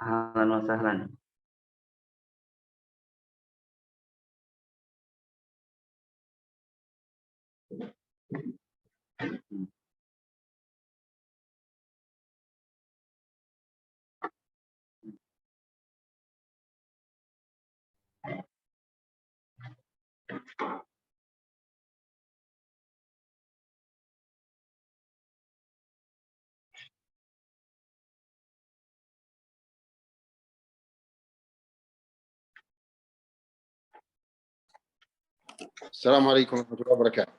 Ahlan wa sahlan. السلام عليكم ورحمة الله وبركاته.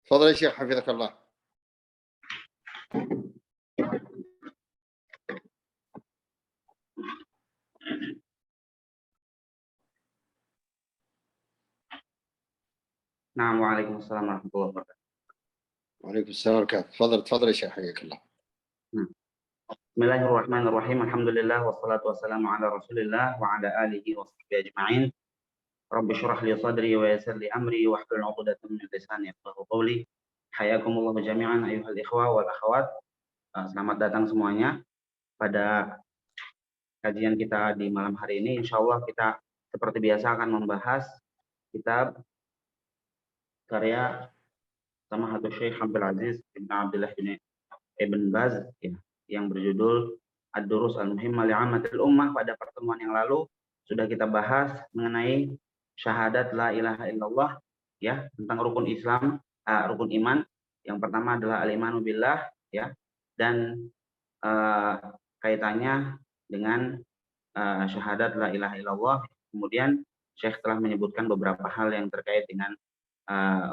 تفضل يا شيخ حفظك الله. نعم، وعليكم السلام ورحمة الله وبركاته. وعليكم السلام ورحمة الله. تفضل يا شيخ حياك الله. Bismillahirrahmanirrahim. Alhamdulillah wassalatu wassalamu ala Rasulillah wa ala alihi wa sahbihi ajma'in. Rabbi shrah li sadri wa yassir li amri wahlul 'uqdatam min lisani yafqahu qawli. Hayakumullah jami'an ayyuhal ikhwa wal akhwat. Selamat datang semuanya pada kajian kita di malam hari ini. Insyaallah kita seperti biasa akan membahas kitab karya Samahatul Syekh Abdul Aziz bin Abdullah bin Ibn Baz ya, yang berjudul Ad-Durus Al-Muhimmah Li'ammatil Ummah. Pada pertemuan yang lalu sudah kita bahas mengenai syahadat la ilaha illallah ya, tentang rukun Islam, rukun iman. Yang pertama adalah al-imanu billah ya, dan kaitannya dengan syahadat la ilaha illallah. Kemudian Syekh telah menyebutkan beberapa hal yang terkait dengan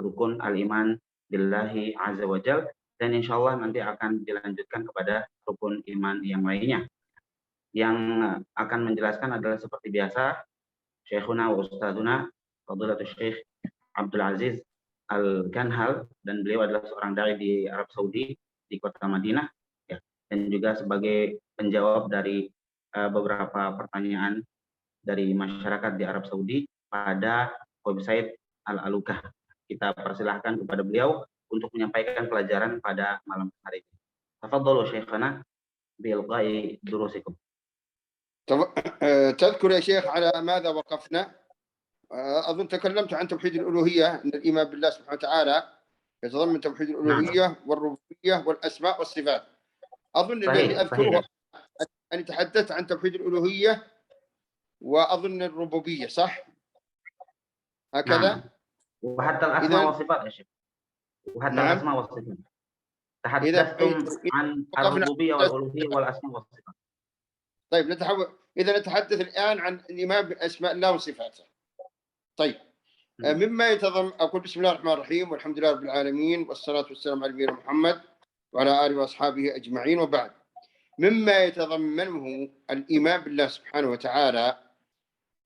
rukun al-iman billahi azza wa jal, dan insya Allah nanti akan dilanjutkan kepada rukun iman yang lainnya. Yang akan menjelaskan adalah seperti biasa Syekhuna wa Ustadzuna Fadilatul Syekh Abdul Aziz Al-Kanhal, dan beliau adalah seorang dai di Arab Saudi di kota Madinah ya, dan juga sebagai penjawab dari beberapa pertanyaan dari masyarakat di Arab Saudi pada website Al-Alukah. Kita persilahkan kepada beliau untuk menyampaikan pelajaran pada malam hari ini. Tafadhalu Syekhana biilqa'i durusikum. تذكر يا شيخ على ماذا وقفنا؟ أظن تكلمت عن توحيد الألوهية، أن الإيمان بالله سبحانه وتعالى يتضمن توحيد الألوهية والربوبية والأسماء والصفات. أظن الذي أذكره أني تحدثت عن توحيد الألوهية وأظن الربوبية، صح؟ هكذا؟ وحتى الأسماء والصفات يا شيخ. وحتى الأسماء والصفات. تحدثتم عن الربوبية والألوهية والأسماء والصفات. طيب إذا نتحدث الآن عن الإيمان بأسماء الله وصفاته. طيب مما يتضمن، أقول بسم الله الرحمن الرحيم والحمد لله رب العالمين والصلاة والسلام على نبينا محمد وعلى آله وأصحابه أجمعين، وبعد. مما يتضمنه الإيمان بالله سبحانه وتعالى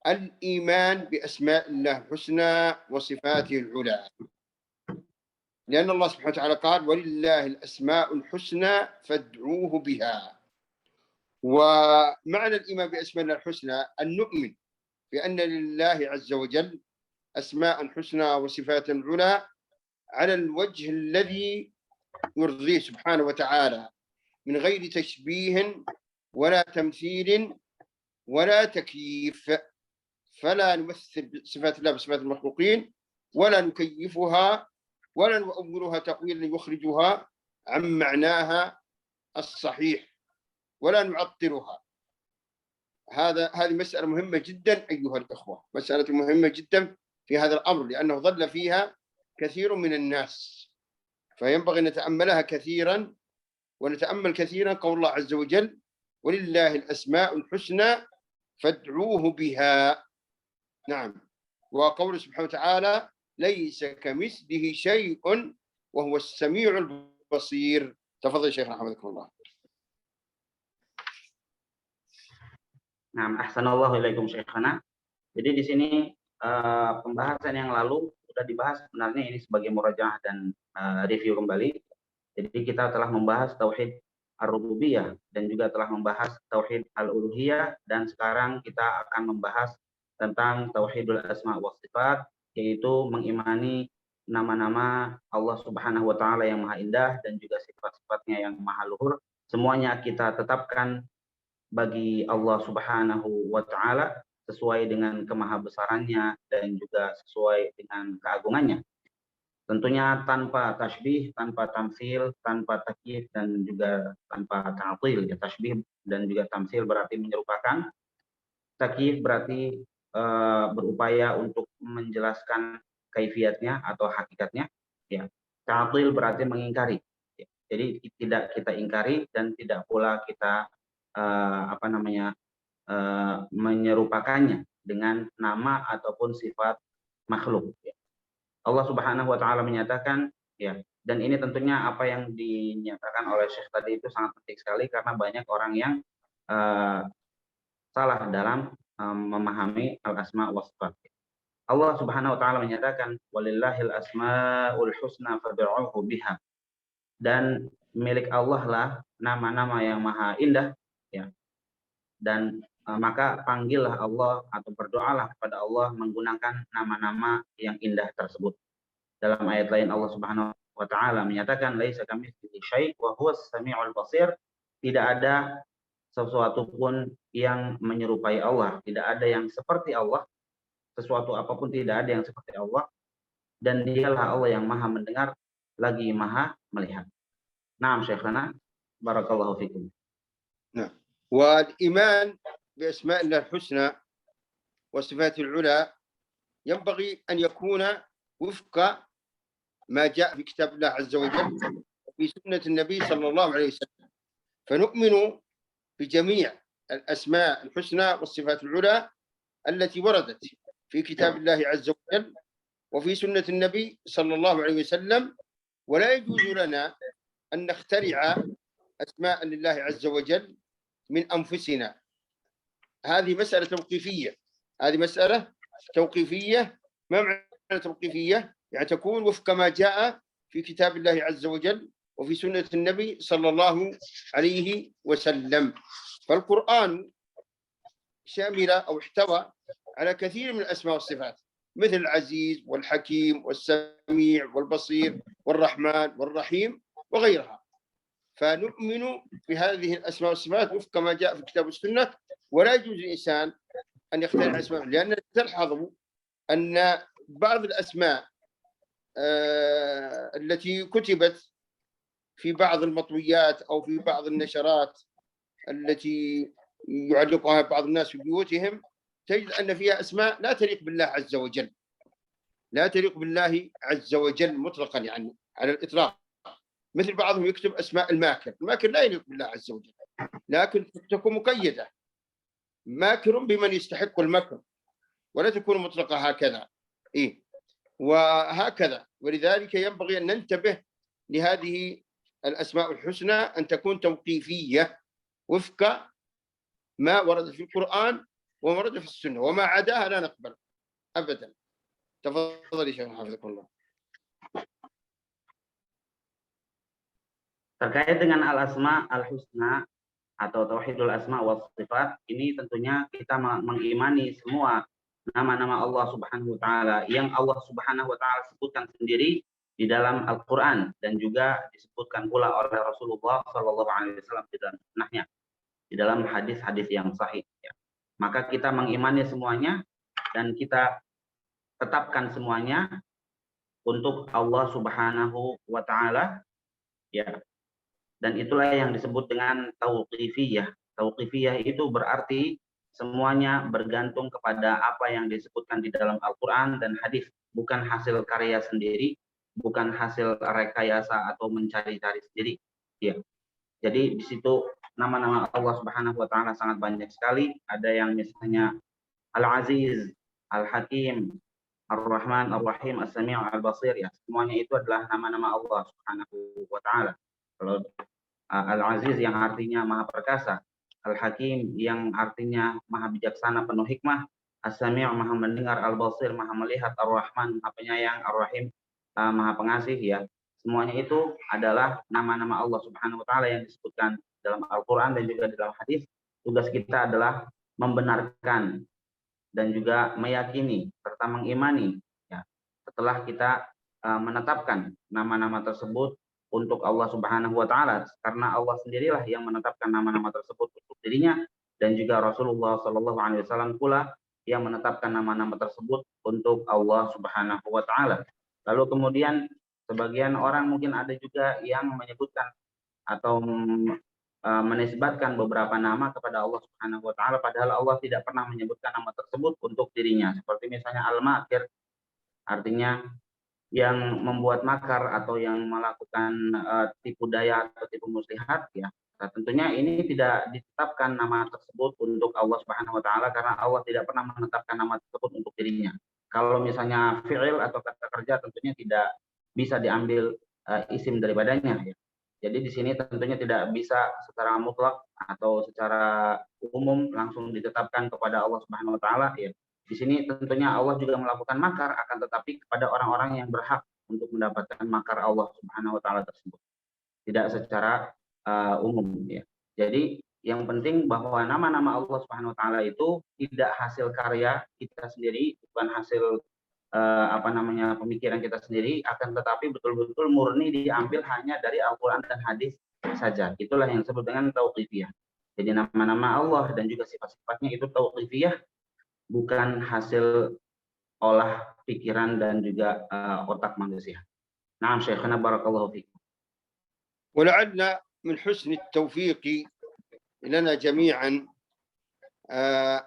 الإيمان بأسماء الله الحسنى وصفاته العلى، لأن الله سبحانه وتعالى قال ولله الأسماء الحسنى فادعوه بها. ومعنى الإيمان بأسماء الله الحسنى أن نؤمن بأن لله عز وجل أسماء حسنى وصفات على على الوجه الذي يرضيه سبحانه وتعالى، من غير تشبيه ولا تمثيل ولا تكييف. فلا نمثل صفات الله بصفات المخلوقين ولا نكيفها ولا نؤولها تأويلا يخرجها عن معناها الصحيح ولا نعطرها. هذه مسألة مهمة جدا أيها الأخوة، مسألة مهمة جدا في هذا الأمر، لأنه ضل فيها كثير من الناس، فينبغي أن نتأملها كثيرا، ونتأمل كثيرا قول الله عز وجل ولله الأسماء الحسنى فادعوه بها. نعم. وقوله سبحانه وتعالى ليس كمثله شيء وهو السميع البصير. تفضل شيخنا حفظكم الله. Nah, ahsanallahu ilaikum Syekhana. Jadi di sini pembahasan yang lalu sudah dibahas, sebenarnya ini sebagai murajaah dan review kembali. Jadi kita telah membahas tauhid ar-rububiyah dan juga telah membahas tauhid al-uluhiyah, dan sekarang kita akan membahas tentang tauhidul asma wa sifat, yaitu mengimani nama-nama Allah Subhanahu wa taala yang maha indah dan juga sifat-sifatnya yang maha luhur, semuanya kita tetapkan bagi Allah Subhanahu wa taala sesuai dengan kemahabesarannya dan juga sesuai dengan keagungannya. Tentunya tanpa tasbih, tanpa tamsil, tanpa takyif dan juga tanpa ta'til. Ya, tasbih dan juga tamsil berarti menyerupakan, takyif berarti berupaya untuk menjelaskan kaifiatnya atau hakikatnya. Ya. Ta'til berarti mengingkari. Ya. Jadi tidak kita ingkari dan tidak pula kita menyerupakannya dengan nama ataupun sifat makhluk. Ya. Allah Subhanahu wa taala menyatakan, ya, dan ini tentunya apa yang dinyatakan oleh Syekh tadi itu sangat penting sekali karena banyak orang yang salah dalam memahami al-asma wa sifat. Allah Subhanahu wa taala menyatakan walillahil asmaul husna fad'uhu biha. Dan milik Allah lah nama-nama yang maha indah, ya. Dan maka panggillah Allah atau berdoalah kepada Allah menggunakan nama-nama yang indah tersebut. Dalam ayat lain Allah Subhanahu wa taala menyatakan laisa kamitslihi syai' wa huwas samiul basir. Tidak ada sesuatu pun yang menyerupai Allah, tidak ada yang seperti Allah, sesuatu apapun tidak ada yang seperti Allah, dan dialah Allah yang maha mendengar lagi maha melihat. Naam Syekhana, barakallahu fikum. نعم. والإيمان بأسماء الله الحسنى وصفاته العلى ينبغي أن يكون وفق ما جاء في كتاب الله عز وجل وفي سنة النبي صلى الله عليه وسلم. فنؤمن بجميع الأسماء الحسنى والصفات العلى التي وردت في كتاب الله عز وجل وفي سنة النبي صلى الله عليه وسلم، ولا يجوز لنا أن نخترع أسماء لله عز وجل من أنفسنا. هذه مسألة توقيفية. هذه مسألة توقيفية. ما معنى توقيفية؟ يعني تكون وفق ما جاء في كتاب الله عز وجل وفي سنة النبي صلى الله عليه وسلم. فالقرآن شامل أو احتوى على كثير من الأسماء والصفات مثل العزيز والحكيم والسميع والبصير والرحمن والرحيم وغيرها. فنؤمن بهذه الأسماء والصفات وفق ما جاء في الكتاب والسنة، ولا يجوز للإنسان أن يخترع أسماء، لأن تلحظوا أن بعض الأسماء التي كتبت في بعض المطويات أو في بعض النشرات التي يعلقها بعض الناس في بيوتهم تجد أن فيها أسماء لا تليق بالله عز وجل، لا تليق بالله عز وجل مطلقا، يعني على الإطلاق. مثل بعضهم يكتب أسماء الماكر. الماكر لا يليق بالله عز وجل، لكن تكون مقيدة، ماكر بمن يستحق المكر، ولا تكون مطلقة هكذا. وهكذا. ولذلك ينبغي أن ننتبه لهذه الأسماء الحسنى أن تكون توقيفية وفق ما ورد في القرآن وما ورد في السنة، وما عداها لا نقبل أبدا. تفضل يا شيخ حفظكم الله. Terkait dengan al-asma al-husna atau tauhidul asma wa sifat, ini tentunya kita mengimani semua nama-nama Allah Subhanahu wa taala yang Allah Subhanahu wa taala sebutkan sendiri di dalam Al-Qur'an dan juga disebutkan pula oleh Rasulullah sallallahu alaihi wasallam di dalam sunnahnya, di dalam hadis-hadis yang sahih, ya. Maka kita mengimani semuanya dan kita tetapkan semuanya untuk Allah Subhanahu wa taala, ya. Dan itulah yang disebut dengan tauqifiyah. Tauqifiyah itu berarti semuanya bergantung kepada apa yang disebutkan di dalam Al-Quran dan hadis, bukan hasil karya sendiri, bukan hasil rekayasa atau mencari-cari sendiri. Ya. Jadi di situ nama-nama Allah Subhanahu wa taala sangat banyak sekali. Ada yang misalnya Al-Aziz, Al-Hakim, Ar-Rahman, Ar-Rahim, As-Sami', Al-Basir, ya. Semuanya itu adalah nama-nama Allah Subhanahu wa taala. Kalau Al-Aziz yang artinya maha perkasa, Al-Hakim yang artinya maha bijaksana penuh hikmah, As-Sami' maha mendengar, Al-Basir maha melihat, Ar-Rahman maha penyayang, Ar-Rahim maha pengasih, ya. Semuanya itu adalah nama-nama Allah Subhanahu wa taala yang disebutkan dalam Al-Qur'an dan juga dalam hadis. Tugas kita adalah membenarkan dan juga meyakini serta mengimani, ya. Setelah kita menetapkan nama-nama tersebut untuk Allah Subhanahu wa taala, karena Allah sendirilah yang menetapkan nama-nama tersebut untuk dirinya, dan juga Rasulullah Shallallahu alaihi wasallam pula yang menetapkan nama-nama tersebut untuk Allah Subhanahu wa taala. Lalu kemudian sebagian orang mungkin ada juga yang menyebutkan atau menisbatkan beberapa nama kepada Allah Subhanahu wa taala, padahal Allah tidak pernah menyebutkan nama tersebut untuk dirinya. Seperti misalnya Al-Makir, artinya yang membuat makar atau yang melakukan tipu daya atau tipu muslihat, ya. Nah, tentunya ini tidak ditetapkan nama tersebut untuk Allah Subhanahu wa taala, karena Allah tidak pernah menetapkan nama tersebut untuk dirinya. Kalau misalnya fi'il atau kata kerja, tentunya tidak bisa diambil isim daripadanya, ya. Jadi di sini tentunya tidak bisa secara mutlak atau secara umum langsung ditetapkan kepada Allah Subhanahu wa taala, ya. Di sini tentunya Allah juga melakukan makar, akan tetapi kepada orang-orang yang berhak untuk mendapatkan makar Allah Subhanahu wa taala tersebut. Tidak secara umum, ya. Jadi yang penting bahwa nama-nama Allah Subhanahu wa taala itu tidak hasil karya kita sendiri, bukan hasil pemikiran kita sendiri, akan tetapi betul-betul murni diambil hanya dari Al-Qur'an dan hadis saja. Itulah yang disebut dengan tauqifiyah. Jadi nama-nama Allah dan juga sifat-sifatnya itu tauqifiyah, bukan hasil olah pikiran dan juga otak manusia. Naam Syekhana barakallahu fikum. ولعل من حسن التوفيق لنا جميعا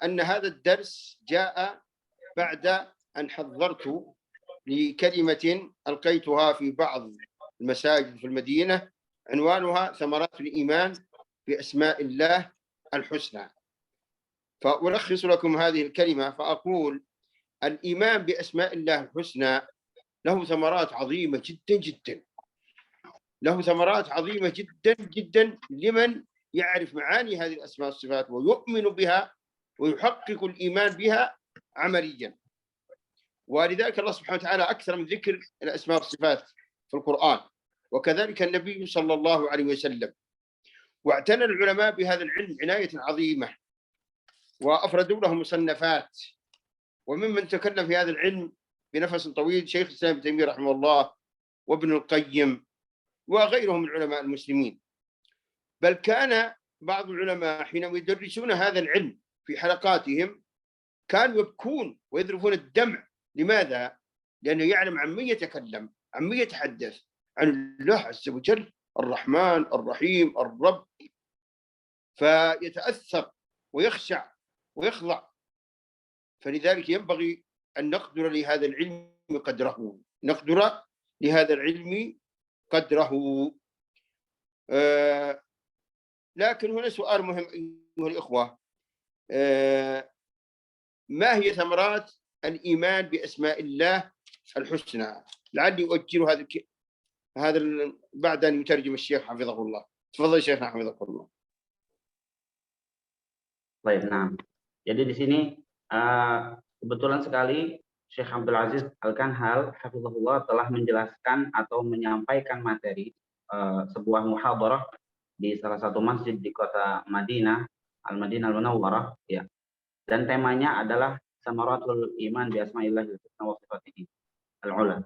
أن هذا الدرس جاء بعد أن حضرت لكلمة ألقيتها في بعض المساجد في المدينة عنوانها ثمرات الإيمان بأسماء الله الحسنى. فألخص لكم هذه الكلمة فأقول: الإيمان بأسماء الله الحسنى له ثمرات عظيمة جدا جدا، له ثمرات عظيمة جدا جدا لمن يعرف معاني هذه الأسماء والصفات ويؤمن بها ويحقق الإيمان بها عمليا. ولذلك الله سبحانه وتعالى أكثر من ذكر الأسماء والصفات في القرآن، وكذلك النبي صلى الله عليه وسلم. واعتنى العلماء بهذا العلم عناية عظيمة وأفردوا له مصنفات، وممن تكلم في هذا العلم بنفس طويل شيخ الإسلام ابن تيمية رحمه الله وابن القيم وغيرهم من علماء المسلمين. بل كان بعض العلماء حينما يدرسون هذا العلم في حلقاتهم كانوا يبكون ويذرفون الدمع. لماذا؟ لأنه يعلم عن من يتكلم، عن من يتحدث، عن الله عز وجل الرحمن الرحيم الرب، فيتأثر ويخشع ويخضع. فلذلك ينبغي أن نقدر لهذا العلم قدره، نقدر لهذا العلم قدره. لكن هنا سؤال مهم أيها الإخوة: ما هي ثمرات الإيمان بأسماء الله الحسنى؟ لعلي أؤجل هذا بعد أن يترجم الشيخ حفظه الله. تفضل شيخنا حفظه الله. Baik, nah. Jadi di sini kebetulan sekali Syekh Abdul Aziz Al-Kanhal hafizahullah telah menjelaskan atau menyampaikan materi sebuah muhadarah di salah satu masjid di kota Madinah, Al-Madinah Al-Munawwarah, ya. Dan temanya adalah Samaratul Iman bi Asma'illahil Husna wa Sifatihi Al-Ula.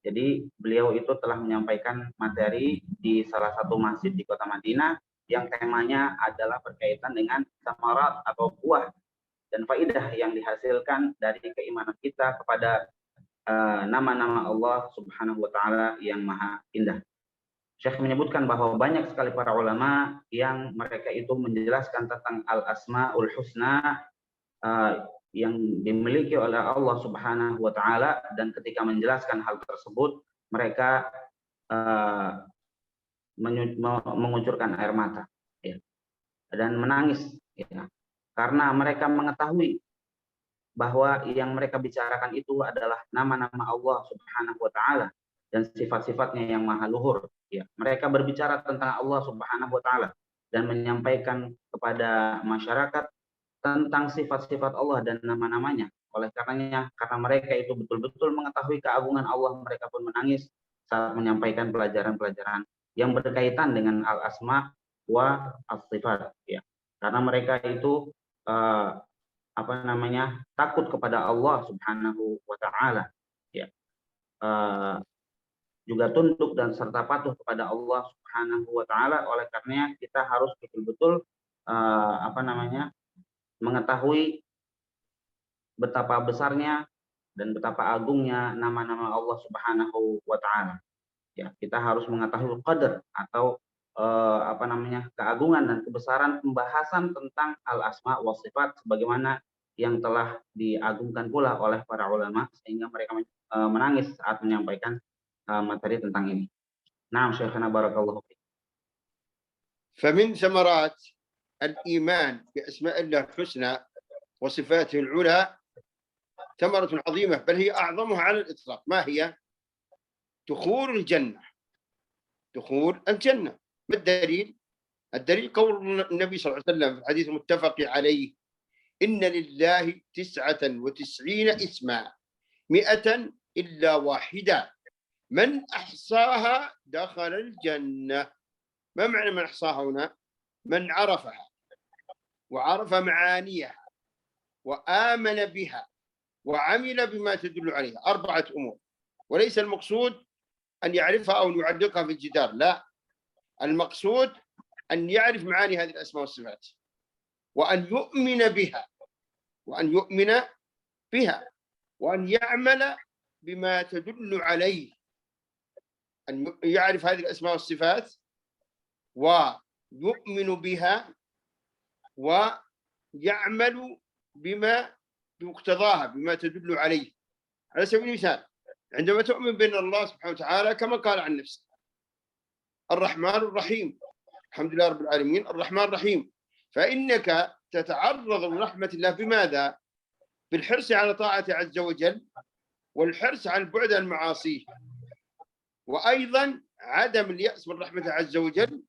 Jadi beliau itu telah menyampaikan materi di salah satu masjid di kota Madinah yang temanya adalah berkaitan dengan samarat atau buah dan faidah yang dihasilkan dari keimanan kita kepada nama-nama Allah Subhanahu wa taala yang maha indah. Syekh menyebutkan bahwa banyak sekali para ulama yang mereka itu menjelaskan tentang al-asmaul husna yang dimiliki oleh Allah Subhanahu wa taala, dan ketika menjelaskan hal tersebut mereka mengucurkan air mata, ya, dan menangis, ya, karena mereka mengetahui bahwa yang mereka bicarakan itu adalah nama-nama Allah Subhanahu wa taala dan sifat-sifatnya yang maha luhur, ya. Mereka berbicara tentang Allah Subhanahu wa taala dan menyampaikan kepada masyarakat tentang sifat-sifat Allah dan nama-namanya. Oleh karenanya, karena mereka itu betul-betul mengetahui keagungan Allah, mereka pun menangis saat menyampaikan pelajaran-pelajaran yang berkaitan dengan al-asma wa as-sifat, ya. Karena mereka itu takut kepada Allah Subhanahu wa taala, ya. juga tunduk dan serta patuh kepada Allah Subhanahu wa taala. Oleh karenanya kita harus betul-betul mengetahui betapa besarnya dan betapa agungnya nama-nama Allah Subhanahu wa taala. Ya, kita harus mengetahui qadar atau keagungan dan kebesaran pembahasan tentang al-asma wa sifat sebagaimana yang telah diagungkan pula oleh para ulama sehingga mereka menangis saat menyampaikan materi tentang ini. Naam Syekhana barakallahu fiik. فمن ثمرات الإيمان بأسماء الله الحسنى وصفاته العلى ثمرة عظيمة بل هي أعظمها على الإطلاق. ما هي؟ دخول الجنة. دخول الجنة. ما الدليل؟ الدليل قول النبي صلى الله عليه وسلم في الحديث المتفق عليه: إن لله 99 اسما 100 إلا واحدة من أحصاها دخل الجنة. ما معنى من أحصاها هنا؟ من عرفها وعرف معانيها وآمن بها وعمل بما تدل عليها. 4 أمور، وليس المقصود أن يعرفها أو يعلقها في الجدار، لا، المقصود أن يعرف معاني هذه الأسماء والصفات وأن يؤمن بها وأن يعمل بما تدل عليه. أن يعرف هذه الأسماء والصفات ويؤمن بها ويعمل بمقتضاها بما تدل عليه. على سبيل المثال عندما تؤمن بأن الله سبحانه وتعالى كما قال عن نفسه الرحمن الرحيم، الحمد لله رب العالمين الرحمن الرحيم، فإنك تتعرض لرحمة الله بماذا؟ بالحرص على طاعته عز وجل والحرص على البعد عن المعاصي، وأيضا عدم اليأس من رحمته عز وجل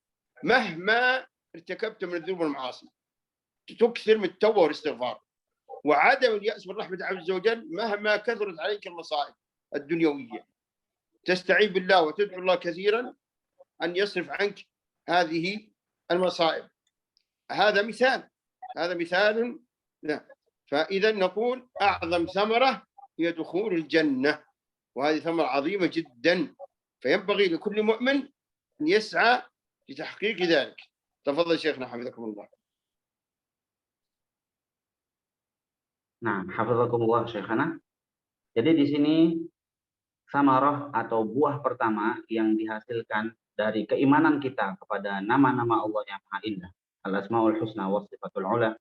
مهما ارتكبت من الذنوب والمعاصي، تكثر من التوبة والاستغفار، وعدم اليأس من رحمة عز وجل مهما كثرت عليك المصائب الدنيوية، تستعين بالله وتدعو الله كثيرا أن يصرف عنك هذه المصائب. هذا مثال لا. فإذا نقول أعظم ثمرة هي دخول الجنة، وهذه ثمرة عظيمة جدا، فينبغي لكل مؤمن أن يسعى لتحقيق ذلك. تفضل شيخنا حفظكم الله. Nah, hafizakumullah Syekhana. Jadi di sini samarah atau buah pertama yang dihasilkan dari keimanan kita kepada nama-nama Allah yang Maha Indah, Al-Asmaul Husna wa Sifatul Ula.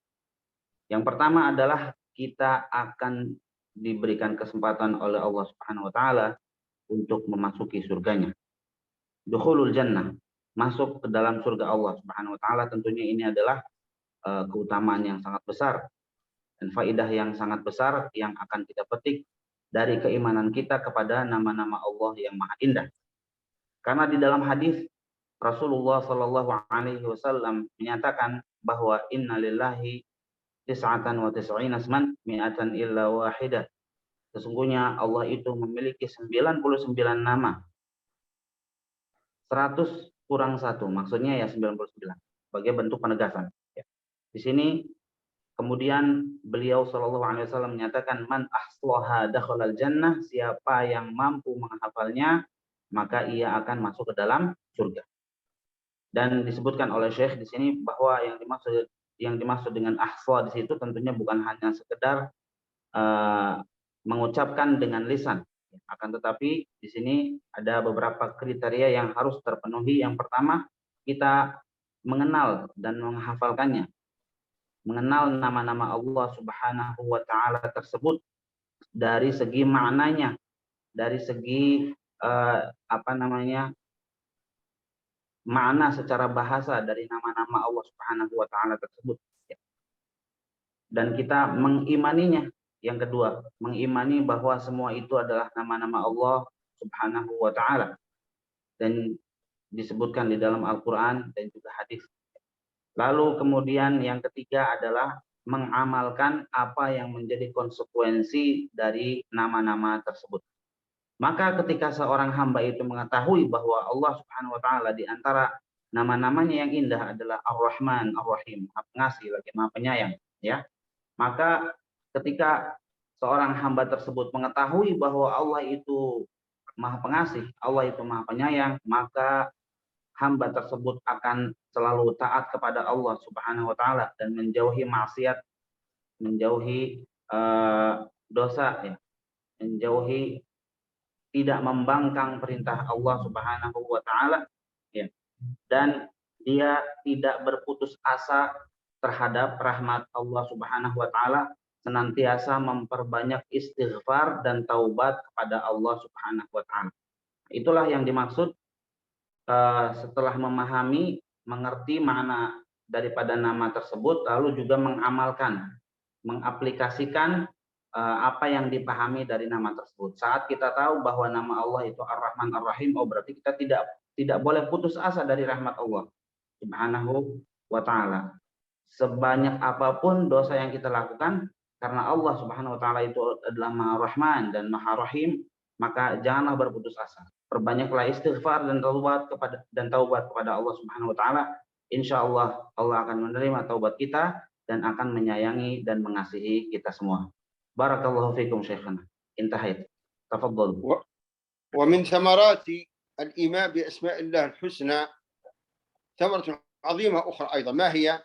Yang pertama adalah kita akan diberikan kesempatan oleh Allah Subhanahu wa taala untuk memasuki surganya. Dukhulul jannah, masuk ke dalam surga Allah Subhanahu wa taala, tentunya ini adalah keutamaan yang sangat besar dan faidah yang sangat besar yang akan kita petik dari keimanan kita kepada nama-nama Allah yang Maha Indah. Karena di dalam hadis Rasulullah Shallallahu Alaihi Wasallam menyatakan bahwa innalillahi tis'atan wa tis'ina asman mi'atan illa wahidah. Sesungguhnya Allah itu memiliki 99 nama. 100 kurang 1, maksudnya ya 99 sebagai bentuk penegasan. Di sini kemudian beliau Shallallahu Alaihi Wasallam menyatakan man ahslaha dakhalal jannah, siapa yang mampu menghafalnya maka ia akan masuk ke dalam surga. Dan disebutkan oleh Syekh di sini bahwa yang dimaksud dengan ahsla di situ tentunya bukan hanya sekedar mengucapkan dengan lisan, akan tetapi di sini ada beberapa kriteria yang harus terpenuhi. Yang pertama, kita mengenal dan menghafalkannya, mengenal nama-nama Allah Subhanahu wa taala tersebut dari segi maknanya, dari segi makna secara bahasa dari nama-nama Allah Subhanahu wa taala tersebut. Dan kita mengimaninya. Yang kedua, mengimani bahwa semua itu adalah nama-nama Allah Subhanahu wa taala dan disebutkan di dalam Al-Qur'an dan juga hadis. Lalu kemudian yang ketiga adalah mengamalkan apa yang menjadi konsekuensi dari nama-nama tersebut. Maka ketika seorang hamba itu mengetahui bahwa Allah Subhanahu wa taala di antara nama-namanya yang indah adalah Ar-Rahman, Ar-Rahim, Maha Pengasih lagi Maha Penyayang, ya. Maka ketika seorang hamba tersebut mengetahui bahwa Allah itu Maha Pengasih, Allah itu Maha Penyayang, maka hamba tersebut akan selalu taat kepada Allah Subhanahu wa taala dan menjauhi maksiat, menjauhi dosa ya, menjauhi tidak membangkang perintah Allah Subhanahu wa taala ya. Dan dia tidak berputus asa terhadap rahmat Allah Subhanahu wa taala, senantiasa memperbanyak istighfar dan taubat kepada Allah Subhanahu wa taala. Itulah yang dimaksud setelah memahami, mengerti makna daripada nama tersebut, lalu juga mengamalkan, mengaplikasikan apa yang dipahami dari nama tersebut. Saat kita tahu bahwa nama Allah itu Ar-Rahman Ar-Rahim, oh berarti kita tidak boleh putus asa dari rahmat Allah Subhanahu wa taala. Sebanyak apapun dosa yang kita lakukan, karena Allah Subhanahu wa taala itu adalah Maha Rahman dan Maha Rahim, maka janganlah berputus asa. Perbanyaklah istighfar dan taubat kepada Allah Subhanahu wa taala. Insyaallah Allah akan menerima taubat kita dan akan menyayangi dan mengasihi kita semua. Barakallahu fikum Syekhana. Intahait. Tafadhal. ومن ثمرات الإيمان بأسماء الله الحسنى ثمرة عظيمة أخرى أيضا، ما هي؟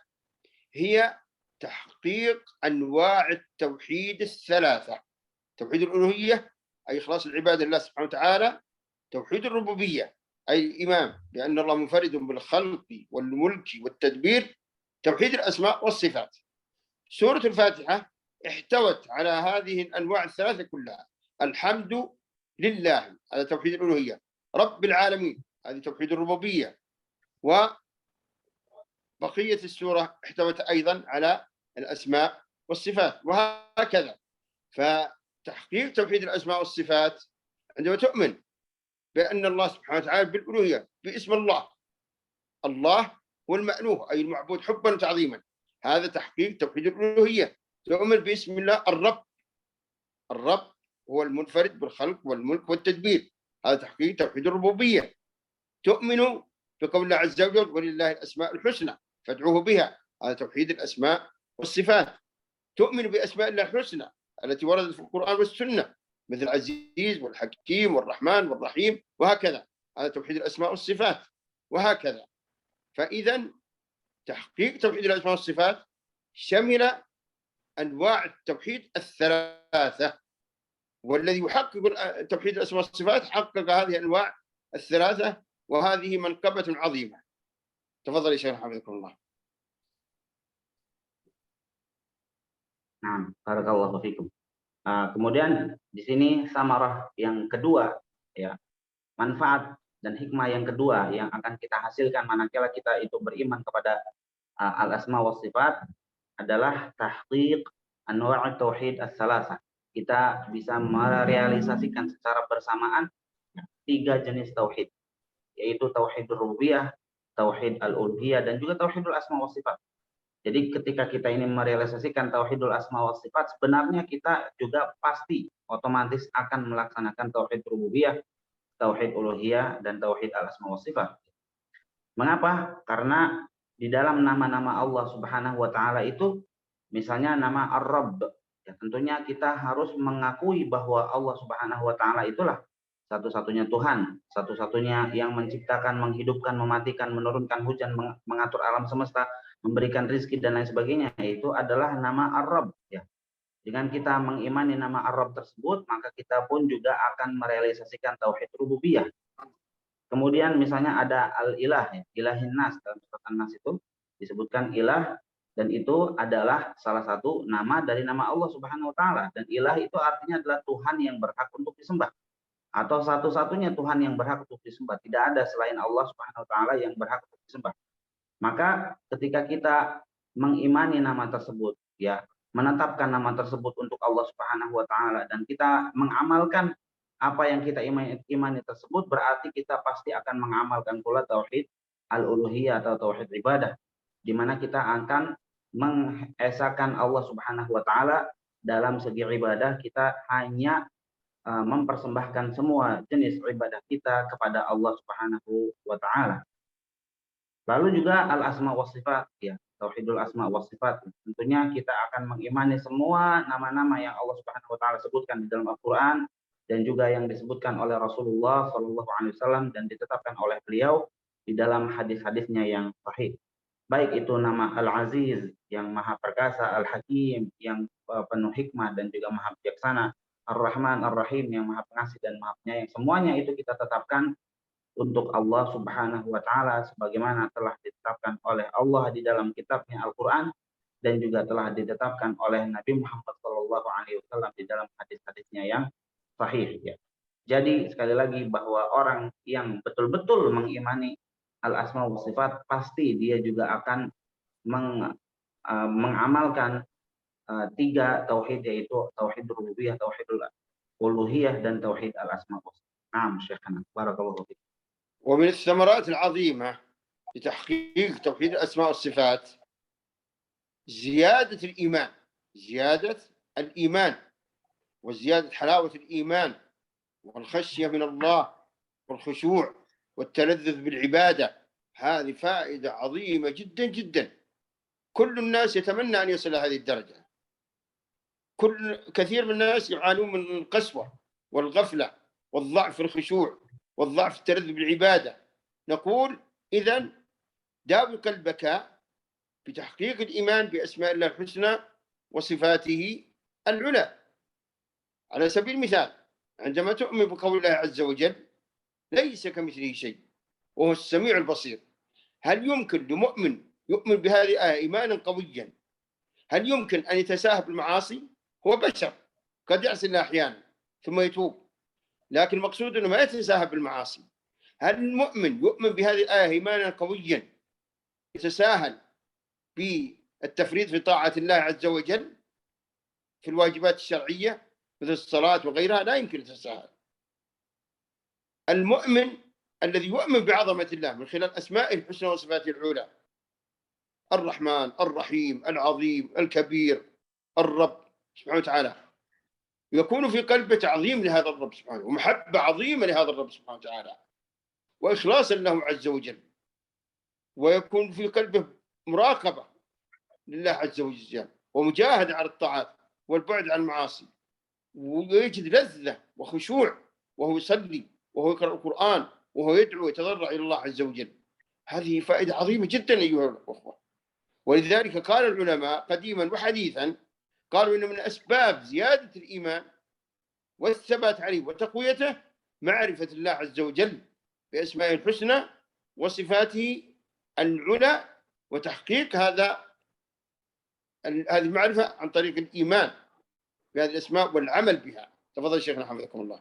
هي تحقيق أنواع التوحيد الثلاثة: توحيد الألوهية أي إخلاص العبادة لله سبحانه وتعالى، توحيد الربوبية أي الإيمان بأن الله منفرد بالخلق والملك والتدبير، توحيد الأسماء والصفات. سورة الفاتحة احتوت على هذه الأنواع الثلاثة كلها. الحمد لله هذا توحيد الألوهية، رب العالمين هذه توحيد الربوبية، وبقية السورة احتوت أيضا على الأسماء والصفات، وهكذا. فتحقيق توحيد الأسماء والصفات عندما تؤمن بأن الله سبحانه وتعالى بالألوهية باسم الله، الله هو المألوه أي المعبود حبا وتعظيما، هذا تحقيق توحيد الألوهية. تؤمن باسم الله الرب، الرب هو المنفرد بالخلق والملك والتدبير، هذا تحقيق توحيد الربوبية. تؤمن بقول الله عز وجل ولله الأسماء الحسنى فادعوه بها، هذا توحيد الأسماء والصفات. تؤمن بأسماء الله الحسنى التي وردت في القرآن والسنة مثل العزيز والحكيم والرحمن والرحيم وهكذا، هذا توحيد الأسماء والصفات وهكذا. فإذا تحقيق توحيد الأسماء والصفات شمل أنواع التوحيد الثلاثة، والذي يحقق توحيد الأسماء والصفات حقق هذه الأنواع الثلاثة، وهذه منقبة عظيمة. تفضل يا شيخ حفظكم الله. Nah, barakallahu fikum. Kemudian di sini samarah yang kedua ya, manfaat dan hikmah yang kedua yang akan kita hasilkan manakala kita itu beriman kepada al-asma wa sifat adalah tahqiq anwa' tauhid as-salasah. Kita bisa merealisasikan secara bersamaan 3 jenis tauhid, yaitu tauhidul rububiyah, tauhid al-uluhiyah, dan juga tauhidul asma wa sifat. Jadi ketika kita ini merealisasikan tauhidul asma wa sifat, sebenarnya kita juga pasti otomatis akan melaksanakan tauhid rububiyah, tauhid uluhiyah, dan tauhid al-asma wa sifat. Mengapa? Karena di dalam nama-nama Allah Subhanahu wa taala itu, misalnya nama Ar-Rabb, ya tentunya kita harus mengakui bahwa Allah Subhanahu wa taala itulah satu-satunya Tuhan, satu-satunya yang menciptakan, menghidupkan, mematikan, menurunkan hujan, mengatur alam semesta, memberikan rizki dan lain sebagainya. Itu adalah nama Ar-Rabb ya. Dengan kita mengimani nama Ar-Rabb tersebut, maka kita pun juga akan merealisasikan tauhid rububiyah. Kemudian misalnya ada al-ilah ya, ilahin nas, dalam surat An-Nas itu disebutkan ilah, dan itu adalah salah satu nama dari nama Allah Subhanahu wa taala, dan ilah itu artinya adalah Tuhan yang berhak untuk disembah, atau satu-satunya Tuhan yang berhak untuk disembah. Tidak ada selain Allah Subhanahu wa taala yang berhak untuk disembah. Maka ketika kita mengimani nama tersebut ya, menetapkan nama tersebut untuk Allah Subhanahu wa taala, dan kita mengamalkan apa yang kita imani tersebut, berarti kita pasti akan mengamalkan pula tauhid al-uluhiyah atau tauhid ibadah, di mana kita akan mengesahkan Allah Subhanahu wa taala dalam segi ibadah. Kita hanya mempersembahkan semua jenis ibadah kita kepada Allah Subhanahu wa taala. Lalu juga al-asma wa sifat ya, tauhidul asma wa sifat. Tentunya kita akan mengimani semua nama-nama yang Allah Subhanahu wa taala sebutkan di dalam Al-Qur'an, dan juga yang disebutkan oleh Rasulullah SAW dan ditetapkan oleh beliau di dalam hadis-hadisnya yang sahih. Baik itu nama Al-Aziz yang maha perkasa, Al-Hakim yang penuh hikmah dan juga maha bijaksana, Ar-Rahman, Ar-Rahim yang maha pengasih dan maha penyayang. Semuanya itu kita tetapkan untuk Allah Subhanahu wa taala sebagaimana telah ditetapkan oleh Allah di dalam kitabnya Al-Qur'an dan juga telah ditetapkan oleh Nabi Muhammad SAW di dalam hadis-hadisnya yang sahih ya. Jadi sekali lagi bahwa orang yang betul-betul mengimani al-asma wa sifat pasti dia juga akan mengamalkan tiga tauhid, yaitu tauhid rububiyah, tauhid uluhiyah dan tauhid al-asma wa sifat. Naam Syekhana, barakallahu fiik. ومن الثمرات العظيمة لتحقيق توحيد الأسماء والصفات زيادة الإيمان، زيادة الإيمان وزيادة حلاوة الإيمان والخشية من الله والخشوع والتلذذ بالعبادة. هذه فائدة عظيمة جدا جدا، كل الناس يتمنى أن يصل هذه الدرجة. كثير من الناس يعانون من القسوة والغفلة والضعف في الخشوع والضعف في التلذذ بالعبادة. نقول إذن داوي قلبك بتحقيق الإيمان بأسماء الله الحسنى وصفاته العلى. على سبيل المثال عندما تؤمن بقول الله عز وجل ليس كمثله شيء وهو السميع البصير، هل يمكن لمؤمن يؤمن بهذه الآية إيمانا قويا هل يمكن أن يتساهل بالمعاصي؟ هو بشر قد يعصي الله أحيانا ثم يتوب، لكن المقصود أنه ما يتساهل بالمعاصي. هل المؤمن يؤمن بهذه الآية إيمانا قويا يتساهل بالتفريط في طاعة الله عز وجل في الواجبات الشرعية مثل الصلاة وغيرها؟ لا يمكن يتساهل. المؤمن الذي يؤمن بعظمة الله من خلال أسمائه الحسنى وصفاته العلى، الرحمن، الرحيم، العظيم، الكبير، الرب سبحانه وتعالى، يكون في قلبه تعظيم لهذا الرب سبحانه ومحبة عظيمة لهذا الرب سبحانه وتعالى وإخلاصا له عز وجل، ويكون في قلبه مراقبة لله عز وجل ومجاهدة على الطاعات والبعد عن المعاصي، ويجد لذة وخشوع وهو يصلي وهو يقرأ القرآن وهو يدعو ويتضرع إلى الله عز وجل. هذه فائدة عظيمة جدا أيها الأخوة. ولذلك قال العلماء قديما وحديثا، قالوا إن من أسباب زيادة الإيمان والثبات عليه وتقويته معرفة الله عز وجل بأسمائه الحسنى وصفاته العلى وتحقيق هذه المعرفة عن طريق الإيمان بهذه الأسماء والعمل بها. تفضل شيخنا حفظكم الله.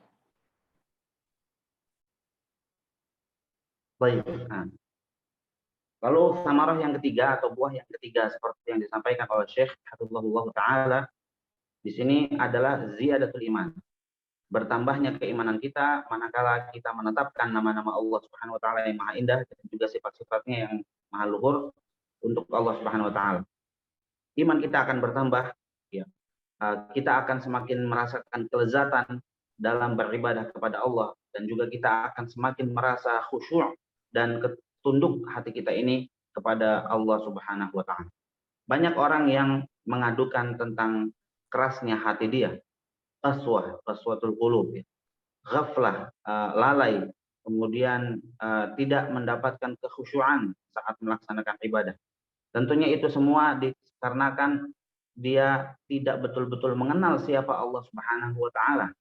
Baik. Nah, lalu samarah yang ketiga atau buah yang ketiga seperti yang disampaikan oleh Syekh Hafizahullah Ta'ala di sini adalah ziyadatul iman. Bertambahnya keimanan kita manakala kita menetapkan nama-nama Allah Subhanahu wa taala yang maha indah dan juga sifat-sifatnya yang maha luhur untuk Allah Subhanahu wa taala. Iman kita akan bertambah ya. Kita akan semakin merasakan kelezatan dalam beribadah kepada Allah dan juga kita akan semakin merasa khusyuk dan tunduk hati kita ini kepada Allah Subhanahu wa taala. Banyak orang yang mengadukan tentang kerasnya hati dia, qaswatul qulub, ghaflah, lalai, kemudian tidak mendapatkan kekhusyuan saat melaksanakan ibadah. Tentunya itu semua dikarenakan dia tidak betul-betul mengenal siapa Allah Subhanahu wa taala.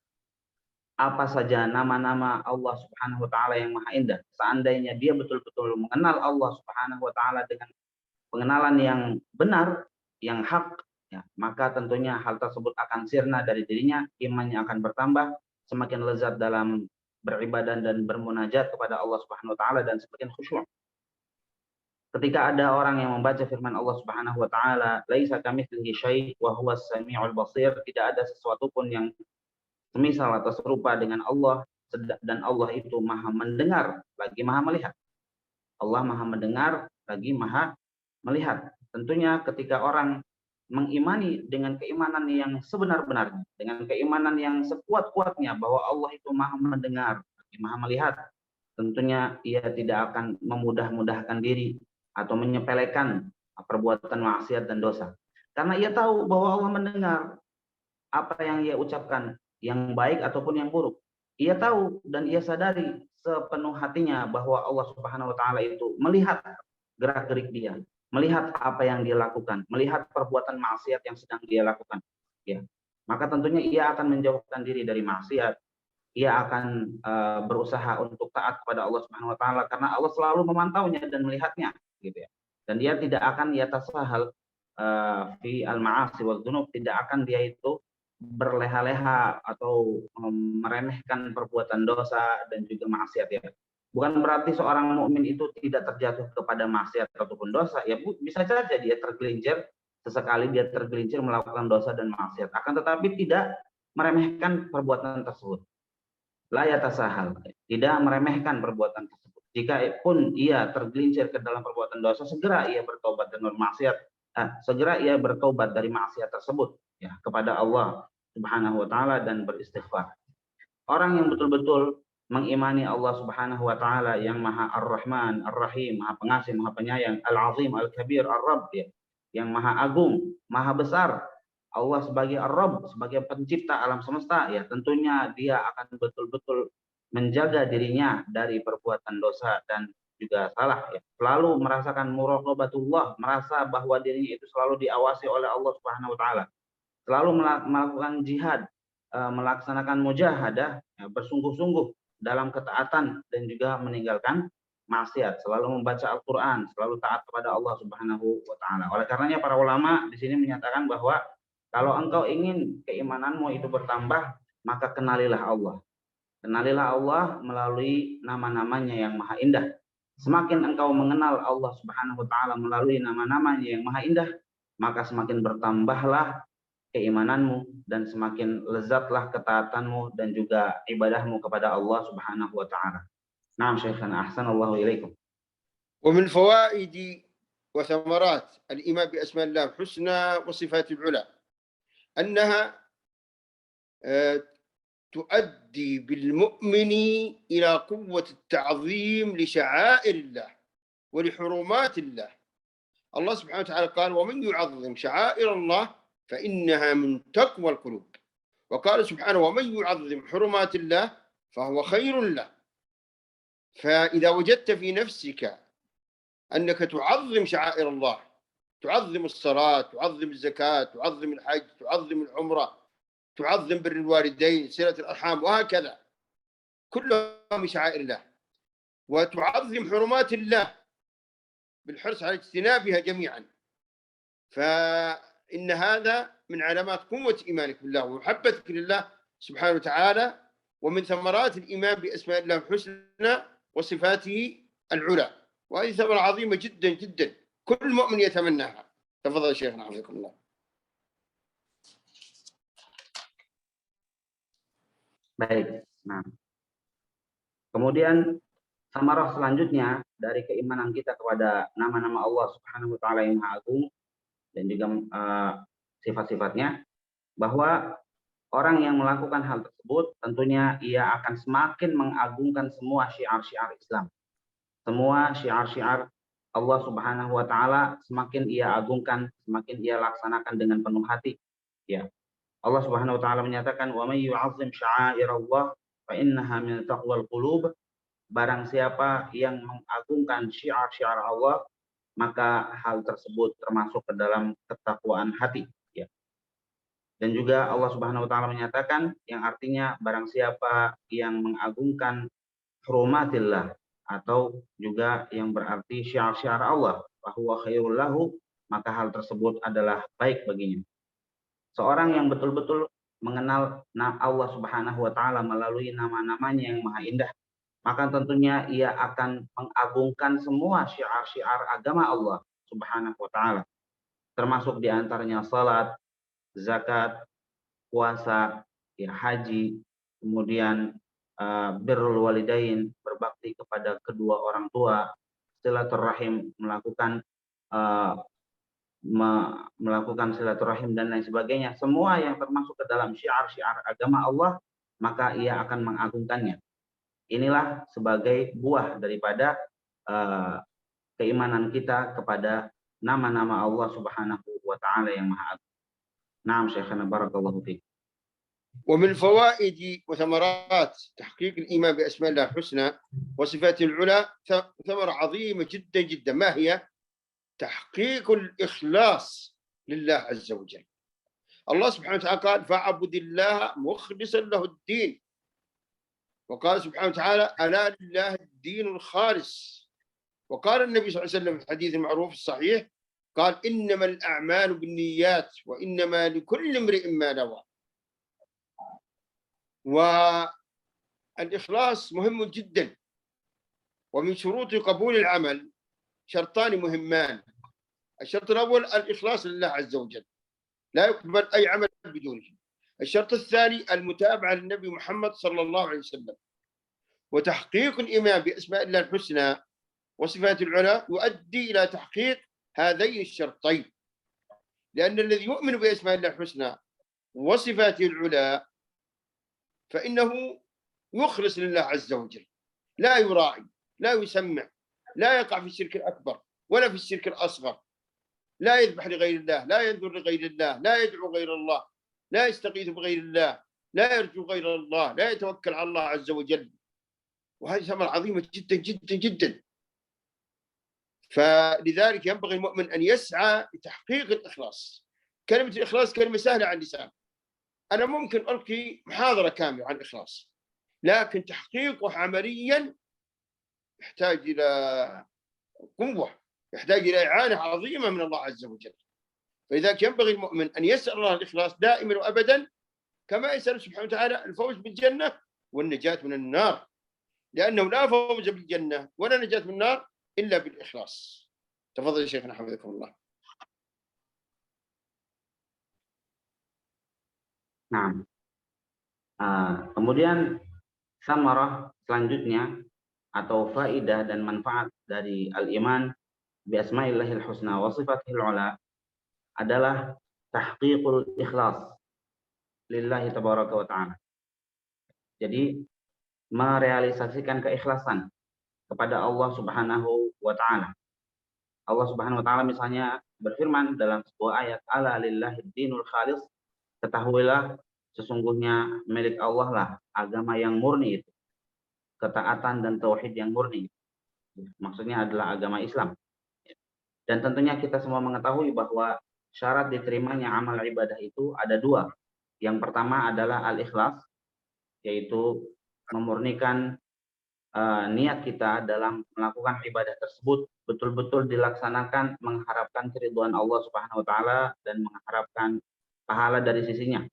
Apa saja nama-nama Allah Subhanahu wa taala yang maha indah. Seandainya dia betul-betul mengenal Allah Subhanahu wa taala dengan pengenalan yang benar, yang hak, ya, maka tentunya hal tersebut akan sirna dari dirinya, imannya akan bertambah, semakin lezat dalam beribadah dan bermunajat kepada Allah Subhanahu wa taala dan semakin khusyuk. Ketika ada orang yang membaca firman Allah Subhanahu wa taala, laisa kamitslihi syai' wa huwas samiul basir, tidak ada sesuatu pun yang semisal atau serupa dengan Allah dan Allah itu maha mendengar lagi maha melihat. Allah maha mendengar lagi maha melihat. Tentunya ketika orang mengimani dengan keimanan yang sebenar-benarnya, dengan keimanan yang sekuat-kuatnya bahwa Allah itu maha mendengar lagi maha melihat, tentunya ia tidak akan memudah-mudahkan diri atau menyepelekan perbuatan maksiat dan dosa. Karena ia tahu bahwa Allah mendengar apa yang ia ucapkan yang baik ataupun yang buruk. Ia tahu dan ia sadari sepenuh hatinya bahwa Allah Subhanahu wa taala itu melihat gerak-gerik dia, melihat apa yang dia lakukan, melihat perbuatan maksiat yang sedang dia lakukan. Ya. Maka tentunya ia akan menjauhkan diri dari maksiat. Ia akan berusaha untuk taat kepada Allah Subhanahu wa taala karena Allah selalu memantaunya dan melihatnya gitu ya. Dan dia tidak akan yatasahal fi al-ma'asi wal dzunub, tidak akan dia itu berleha-leha atau meremehkan perbuatan dosa dan juga maksiat ya. Bukan berarti seorang mukmin itu tidak terjatuh kepada maksiat ataupun dosa ya, bisa saja dia tergelincir, sesekali dia tergelincir melakukan dosa dan maksiat, akan tetapi tidak meremehkan perbuatan tersebut. La yatasahal, tidak meremehkan perbuatan tersebut. Jika pun ia tergelincir ke dalam perbuatan dosa, segera ia bertobat dari maksiat, segera ia bertobat dari maksiat tersebut ya kepada Allah Subhanahu wa taala dan beristighfar. Orang yang betul-betul mengimani Allah Subhanahu wa taala yang Maha Ar-Rahman, Ar-Rahim, Maha Pengasih, Maha Penyayang, Al-Azim, Al-Kabir, Ar-Rabb ya, yang Maha Agung, Maha Besar, Allah sebagai Ar-Rabb, sebagai pencipta alam semesta ya, tentunya dia akan betul-betul menjaga dirinya dari perbuatan dosa dan juga salah ya. Selalu merasakan muraqabatullah, merasa bahwa dirinya itu selalu diawasi oleh Allah Subhanahu wa taala. Selalu melakukan jihad, melaksanakan mujahadah, ya, bersungguh-sungguh dalam ketaatan dan juga meninggalkan maksiat, selalu membaca Al-Qur'an, selalu taat kepada Allah Subhanahu wa taala. Oleh karenanya para ulama di sini menyatakan bahwa kalau engkau ingin keimananmu itu bertambah, maka kenalilah Allah. Kenalilah Allah melalui nama-namanya yang maha indah. Semakin engkau mengenal Allah Subhanahu wa taala melalui nama-namanya yang maha indah, maka semakin bertambahlah keimananmu dan semakin lezatlah ketaatanmu dan juga ibadahmu kepada Allah Subhanahu wa taala. Naam Syekhana, ahsanallahu ilaikum. ومن فوائد وثمرات الإيمان بأسماء الله الحسنى وصفاته العلى أنها تؤدي بالمؤمن إلى قوة التعظيم لشعائر الله ولحرمات الله. الله سبحانه وتعالى قال: ومن يعظم شعائر الله فإنها من تقوى القلوب. وقال سبحانه: ومن يعظم حرمات الله فهو خير له. فإذا وجدت في نفسك أنك تعظم شعائر الله، تعظم الصلاة، تعظم الزكاة، تعظم الحج، تعظم العمرة، تعظم بر الوالدين، صلة الأرحام، وهكذا كلها من شعائر الله، وتعظم حرمات الله بالحرص على اجتنابها جميعا، فإن هذا من علامات قوة إيمانك بالله ومحبتك لله سبحانه وتعالى، ومن ثمرات الإيمان بأسماء الله الحسنى وصفاته العلى، وهذه ثمرة عظيمة جدا جدا كل مؤمن يتمناها. تفضل شيخنا حفظكم الله. Baik. Nah, kemudian samarah selanjutnya dari keimanan kita kepada nama-nama Allah Subhanahu wa taala yang Maha Agung dan juga sifat-sifatnya, bahwa orang yang melakukan hal tersebut tentunya ia akan semakin mengagungkan semua syiar-syiar Islam. Semua syiar-syiar Allah Subhanahu wa taala semakin ia agungkan, semakin ia laksanakan dengan penuh hati. Ya. Allah Subhanahu wa taala menyatakan, "Wa may yu'azzim sya'airallah fa innaha min taqwal qulub." Barang siapa yang mengagungkan syiar-syiar Allah, maka hal tersebut termasuk ke dalam ketakwaan hati. Ya. Dan juga Allah Subhanahu wa taala menyatakan yang artinya barang siapa yang mengagungkan hurumatillah atau juga yang berarti syiar-syiar Allah, bahwa khairul lahu, maka hal tersebut adalah baik baginya. Seorang yang betul-betul mengenal Allah Subhanahu wa taala melalui nama-namanya yang maha indah, maka tentunya ia akan mengagungkan semua syiar-syiar agama Allah Subhanahu wa taala. Termasuk diantaranya salat, zakat, puasa, ya, haji, kemudian birrul walidain, berbakti kepada kedua orang tua, silaturahim, melakukan silaturahim dan lain sebagainya. Semua yang termasuk ke dalam syiar-syiar agama Allah, maka ia akan mengagungkannya. Inilah sebagai buah daripada keimanan kita kepada nama-nama Allah Subhanahu wa taala yang Maha Agung. Naam Syekhana, barakallahu fiik. ومن فوائد وثمرات تحقيق الإيمان بأسماء الله الحسنى وصفاته العلى ثمرة عظيمة جدا جدا. ما هي؟ تحقيق الإخلاص لله عز وجل. الله سبحانه وتعالى قال فاعبد الله مخلصا له الدين، وقال سبحانه وتعالى ألا لله الدين الخالص. وقال النبي صلى الله عليه وسلم في الحديث المعروف الصحيح قال إنما الأعمال بالنيات وإنما لكل امرئ ما نوى. والإخلاص مهم جدا، ومن شروط قبول العمل شرطان مهمان. الشرط الأول الإخلاص لله عز وجل، لا يقبل أي عمل بدونه. الشرط الثاني المتابعة للنبي محمد صلى الله عليه وسلم. وتحقيق الإيمان بأسماء الله الحسنى وصفات العلى يؤدي إلى تحقيق هذين الشرطين، لأن الذي يؤمن بأسماء الله الحسنى وصفاته العلى فإنه يخلص لله عز وجل، لا يراعي، لا يسمع، لا يقع في الشرك الأكبر ولا في الشرك الأصغر، لا يذبح لغير الله، لا ينذر لغير الله، لا يدعو غير الله، لا يستغيث بغير الله، لا يرجو غير الله، لا يتوكل على الله عز وجل. وهذه ثمرة عظيمة جدا جدا جدا. فلذلك ينبغي المؤمن أن يسعى لتحقيق الإخلاص. كلمة الإخلاص كلمة سهلة على اللسان، أنا ممكن ألقي محاضرة كاملة عن الإخلاص، لكن تحقيقه عمليا يحتاج إلى قوة، يحتاج إلى إعانة عظيمة من الله عز وجل. فلذلك ينبغي المؤمن أن يسأل الله الإخلاص دائما وأبدا، كما يسأل سبحانه وتعالى الفوز بالجنة والنجاة من النار، لأنه لا فوز بالجنة ولا نجاة من النار إلا بالإخلاص. تفضل يا شيخنا حفظكم الله. Nah, kemudian samarah selanjutnya atau faidah dan manfaat dari al-iman bi asma'illahil husna wa sifatihil ula adalah tahqiqul ikhlas lillahi tabaraka wa ta'ala. Jadi merealisasikan keikhlasan kepada Allah Subhanahu wa taala. Allah Subhanahu wa taala misalnya berfirman dalam sebuah ayat, ala lillahid dinul khalis, ketahuilah sesungguhnya milik Allah lah agama yang murni itu, ketaatan dan tauhid yang murni. Maksudnya adalah agama Islam. Dan tentunya kita semua mengetahui bahwa syarat diterimanya amal ibadah itu ada dua. Yang pertama adalah al-ikhlas, yaitu memurnikan niat kita dalam melakukan ibadah tersebut betul-betul dilaksanakan mengharapkan keridhaan Allah Subhanahu wa taala dan mengharapkan pahala dari sisinya.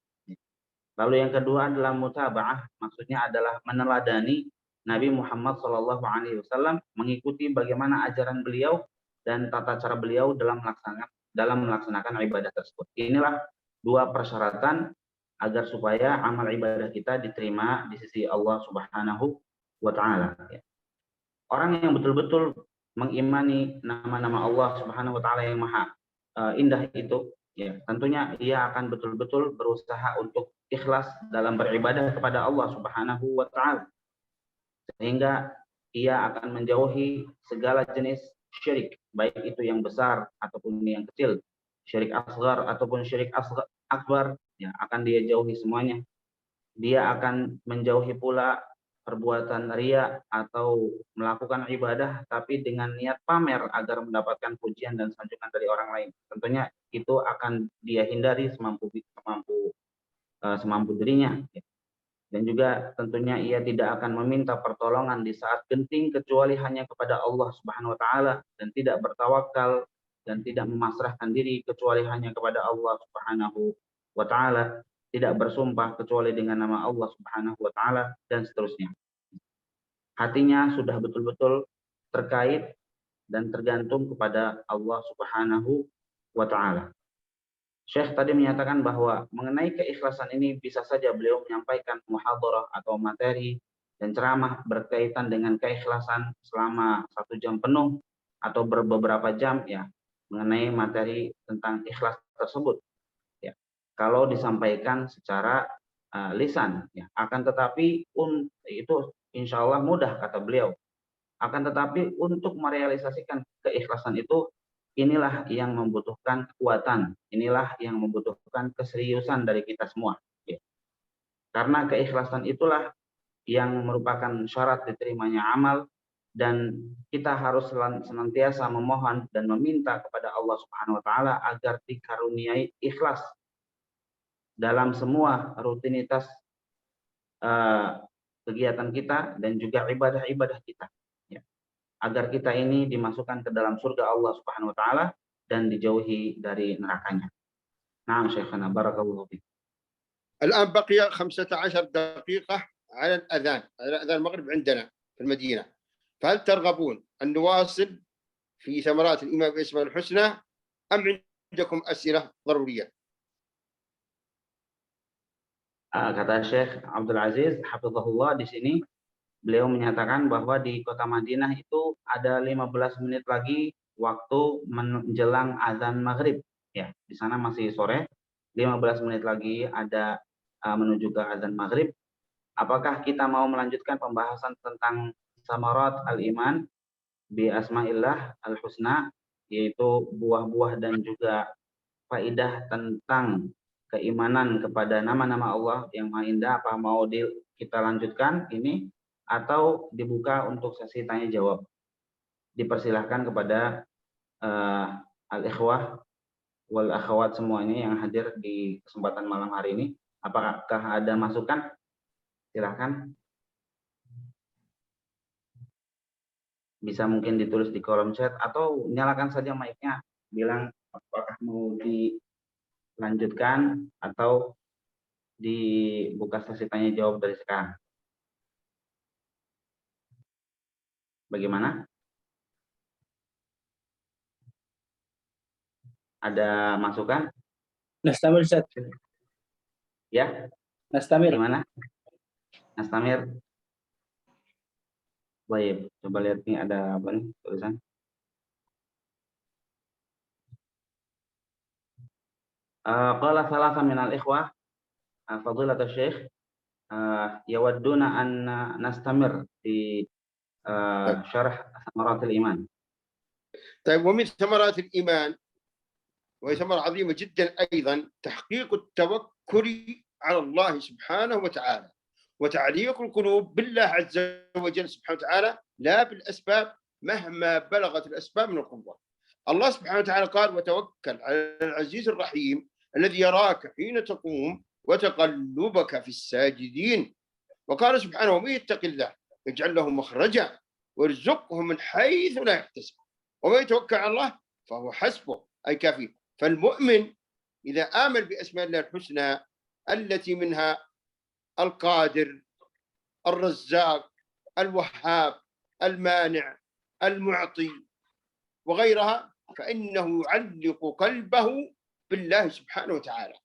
Lalu yang kedua adalah mutaba'ah, maksudnya adalah meneladani Nabi Muhammad SAW, mengikuti bagaimana ajaran beliau dan tata cara beliau dalam melaksanakan ibadah tersebut. Inilah dua persyaratan agar supaya amal ibadah kita diterima di sisi Allah Subhanahu wa ta'ala. Orang yang betul-betul mengimani nama-nama Allah Subhanahu wa ta'ala yang maha indah itu, ya, tentunya ia akan betul-betul berusaha untuk ikhlas dalam beribadah kepada Allah Subhanahu wa ta'ala, sehingga ia akan menjauhi segala jenis syirik, baik itu yang besar ataupun yang kecil, syirik asghar ataupun syirik akbar, ya, akan dia jauhi semuanya. Dia akan menjauhi pula perbuatan riya atau melakukan ibadah tapi dengan niat pamer agar mendapatkan pujian dan sanjungan dari orang lain. Tentunya itu akan dia hindari semampu dirinya. Dan juga tentunya ia tidak akan meminta pertolongan di saat genting kecuali hanya kepada Allah Subhanahu wa taala, dan tidak bertawakal dan tidak memasrahkan diri kecuali hanya kepada Allah Subhanahu wa taala, tidak bersumpah kecuali dengan nama Allah Subhanahu wa taala, dan seterusnya. Hatinya sudah betul-betul terkait dan tergantung kepada Allah Subhanahu wa taala. Syekh tadi menyatakan bahwa mengenai keikhlasan ini bisa saja beliau menyampaikan muhadharah atau materi dan ceramah berkaitan dengan keikhlasan selama 1 jam penuh atau beberapa jam, ya, mengenai materi tentang ikhlas tersebut. Ya, kalau disampaikan secara lisan, ya, akan tetapi itu insya Allah mudah, kata beliau. Akan tetapi untuk merealisasikan keikhlasan itu, inilah yang membutuhkan kekuatan, inilah yang membutuhkan keseriusan dari kita semua. Ya. Karena keikhlasan itulah yang merupakan syarat diterimanya amal, dan kita harus senantiasa memohon dan meminta kepada Allah Subhanahu wa taala agar dikaruniai ikhlas dalam semua rutinitas kegiatan kita dan juga ibadah-ibadah kita, ya. Agar kita ini dimasukkan ke dalam surga Allah Subhanahu wa taala dan dijauhi dari nerakanya. Naam Syekhana, barakallahu fiik. الآن بقي 15 دقيقة على الأذان، على أذان المغرب عندنا في المدينة، فهل ترغبون أن نواصل في ثمرات الإيمان بأسماء الحسنى أم عندكم أسئلة ضرورية؟ Kata Syekh Abdul Aziz hafizahullah, di sini beliau menyatakan bahwa di kota Madinah itu ada 15 menit lagi waktu menjelang azan maghrib, ya. Di sana masih sore, 15 menit lagi ada menuju ke azan maghrib. Apakah kita mau melanjutkan pembahasan tentang samarat al-iman bi asma'illah al-husna, yaitu buah-buah dan juga faidah tentang keimanan kepada nama-nama Allah yang Maha Indah? Apa mau kita lanjutkan ini atau dibuka untuk sesi tanya jawab? Dipersilahkan kepada al-ikhwah wal akhwat semuanya yang hadir di kesempatan malam hari ini. Apakah ada masukan? Silahkan. Bisa mungkin ditulis di kolom chat atau nyalakan saja mic-nya, bilang apakah mau dilanjutkan atau dibuka sesi tanya jawab dari sekarang. Bagaimana? Ada masukan? Nastamir, Ustaz. Ya? Nastamir. Gimana? Nastamir? Baik, coba lihat nih ada apa nih tulisan. Qala salasa minal ikhwah fadilat asy-syekh yawadduna an nastamir di syarh samaratul iman. طيب، ومن ثمرات الإيمان وهي ثمرة عظيمة جدا أيضا تحقيق التوكل على الله سبحانه وتعالى وتعليق القلوب بالله عز وجل سبحانه وتعالى لا بالأسباب مهما بلغت الأسباب من القوة. الله سبحانه وتعالى قال: وتوكل على العزيز الرحيم الذي يراك حين تقوم وتقلبك في الساجدين. وقال سبحانه: ومن يتق الله يجعل له مخرجا ويرزقه من حيث لا يحتسب ومن يتوكل على الله فهو حسبه، أي كافيه. فالمؤمن إذا آمن بأسماء الله الحسنى التي منها القادر، الرزاق، الوهاب، المانع، المعطي وغيرها، فإنه يعلق قلبه بالله سبحانه وتعالى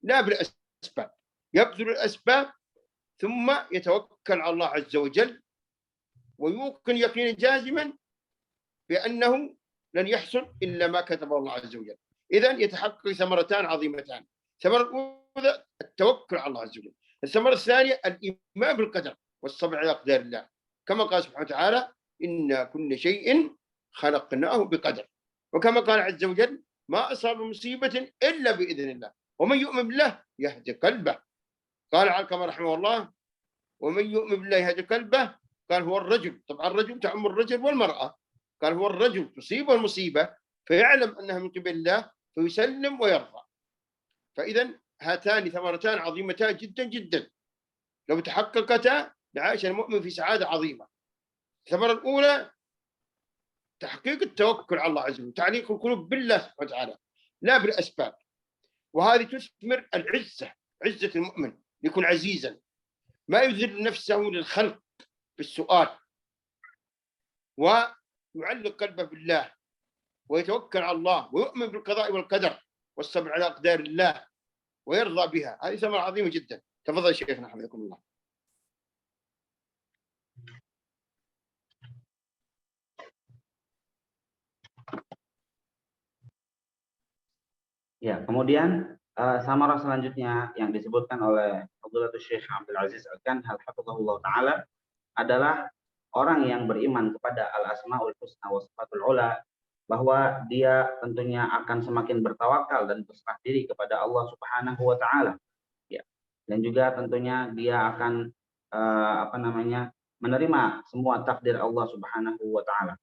لا بالأسباب، يبذل الأسباب ثم يتوكل على الله عز وجل ويوقن يقينا جازما بأنه لن يحصل إلا ما كتبه الله عز وجل. إذن يتحقق ثمرتان عظيمتان. الثمرة الأولى التوكل على الله عز وجل، الثمرة الثانية الإيمان بالقدر والصبر على أقدار الله، كما قال سبحانه وتعالى: إن كل شيء خلقناه بقدر. وكما قال عز وجل: ما أصاب مصيبة إلا بإذن الله ومن يؤمن بالله يهدي قلبه. قال علقمة رحمه الله: ومن يؤمن بالله يهدي قلبه. قال هو الرجل، طبعا الرجل تعم الرجل والمرأة، قال هو الرجل تصيبه المصيبة فيعلم أنها من قبل الله فيسلم ويرضى. فإذا هاتان ثمرتان عظيمتان جدا جدا، لو تحققتا لعاش المؤمن في سعادة عظيمة. الثمرة الأولى تحقيق التوكل على الله عز وجل، تعليق القلوب بالله سبحانه وتعالى لا بالأسباب، وهذه تثمر العزة، عزة المؤمن، يكون عزيزا ما يذل نفسه للخلق بالسؤال، ويعلق قلبه بالله ويتوكل على الله ويؤمن بالقضاء والقدر والصبر على أقدار الله ويرضى بها. هذه ثمرة عظيمة جدا. تفضل شيخنا حفظكم الله. Ya, kemudian samarah selanjutnya yang disebutkan oleh Fadilatul Syekh Abdul Aziz Al-Kanhal hafizahullah taala adalah orang yang beriman kepada al-asmaul husna wa sifatul ula, bahwa dia tentunya akan semakin bertawakal dan berserah diri kepada Allah Subhanahu wa taala. Ya. dan juga tentunya dia akan menerima semua takdir Allah Subhanahu wa taala.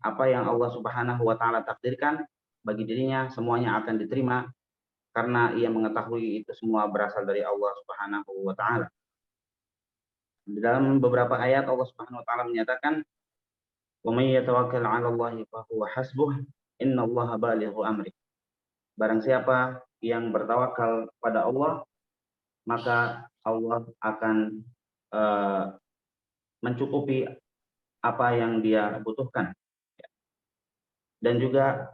Apa yang Allah Subhanahu wa taala takdirkan bagi dirinya semuanya akan diterima karena ia mengetahui itu semua berasal dari Allah Subhanahu wa taala. Di dalam beberapa ayat Allah Subhanahu wa taala menyatakan, "Wa may yatawakkal 'ala Allahi fa huwa hasbuh, innallaha balighu amri." Barang siapa yang bertawakal pada Allah, maka Allah akan mencukupi apa yang dia butuhkan. Dan juga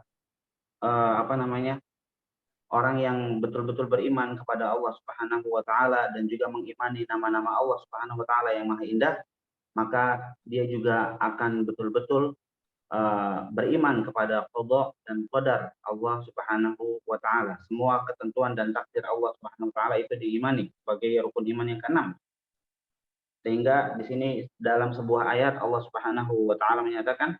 orang yang betul-betul beriman kepada Allah Subhanahu wa taala dan juga mengimani nama-nama Allah Subhanahu wa taala yang maha indah, maka dia juga akan betul-betul beriman kepada qada dan qadar Allah Subhanahu wa taala. Semua ketentuan dan takdir Allah Subhanahu wa taala itu diimani sebagai rukun iman yang keenam. Sehingga di sini dalam sebuah ayat Allah Subhanahu wa taala menyatakan,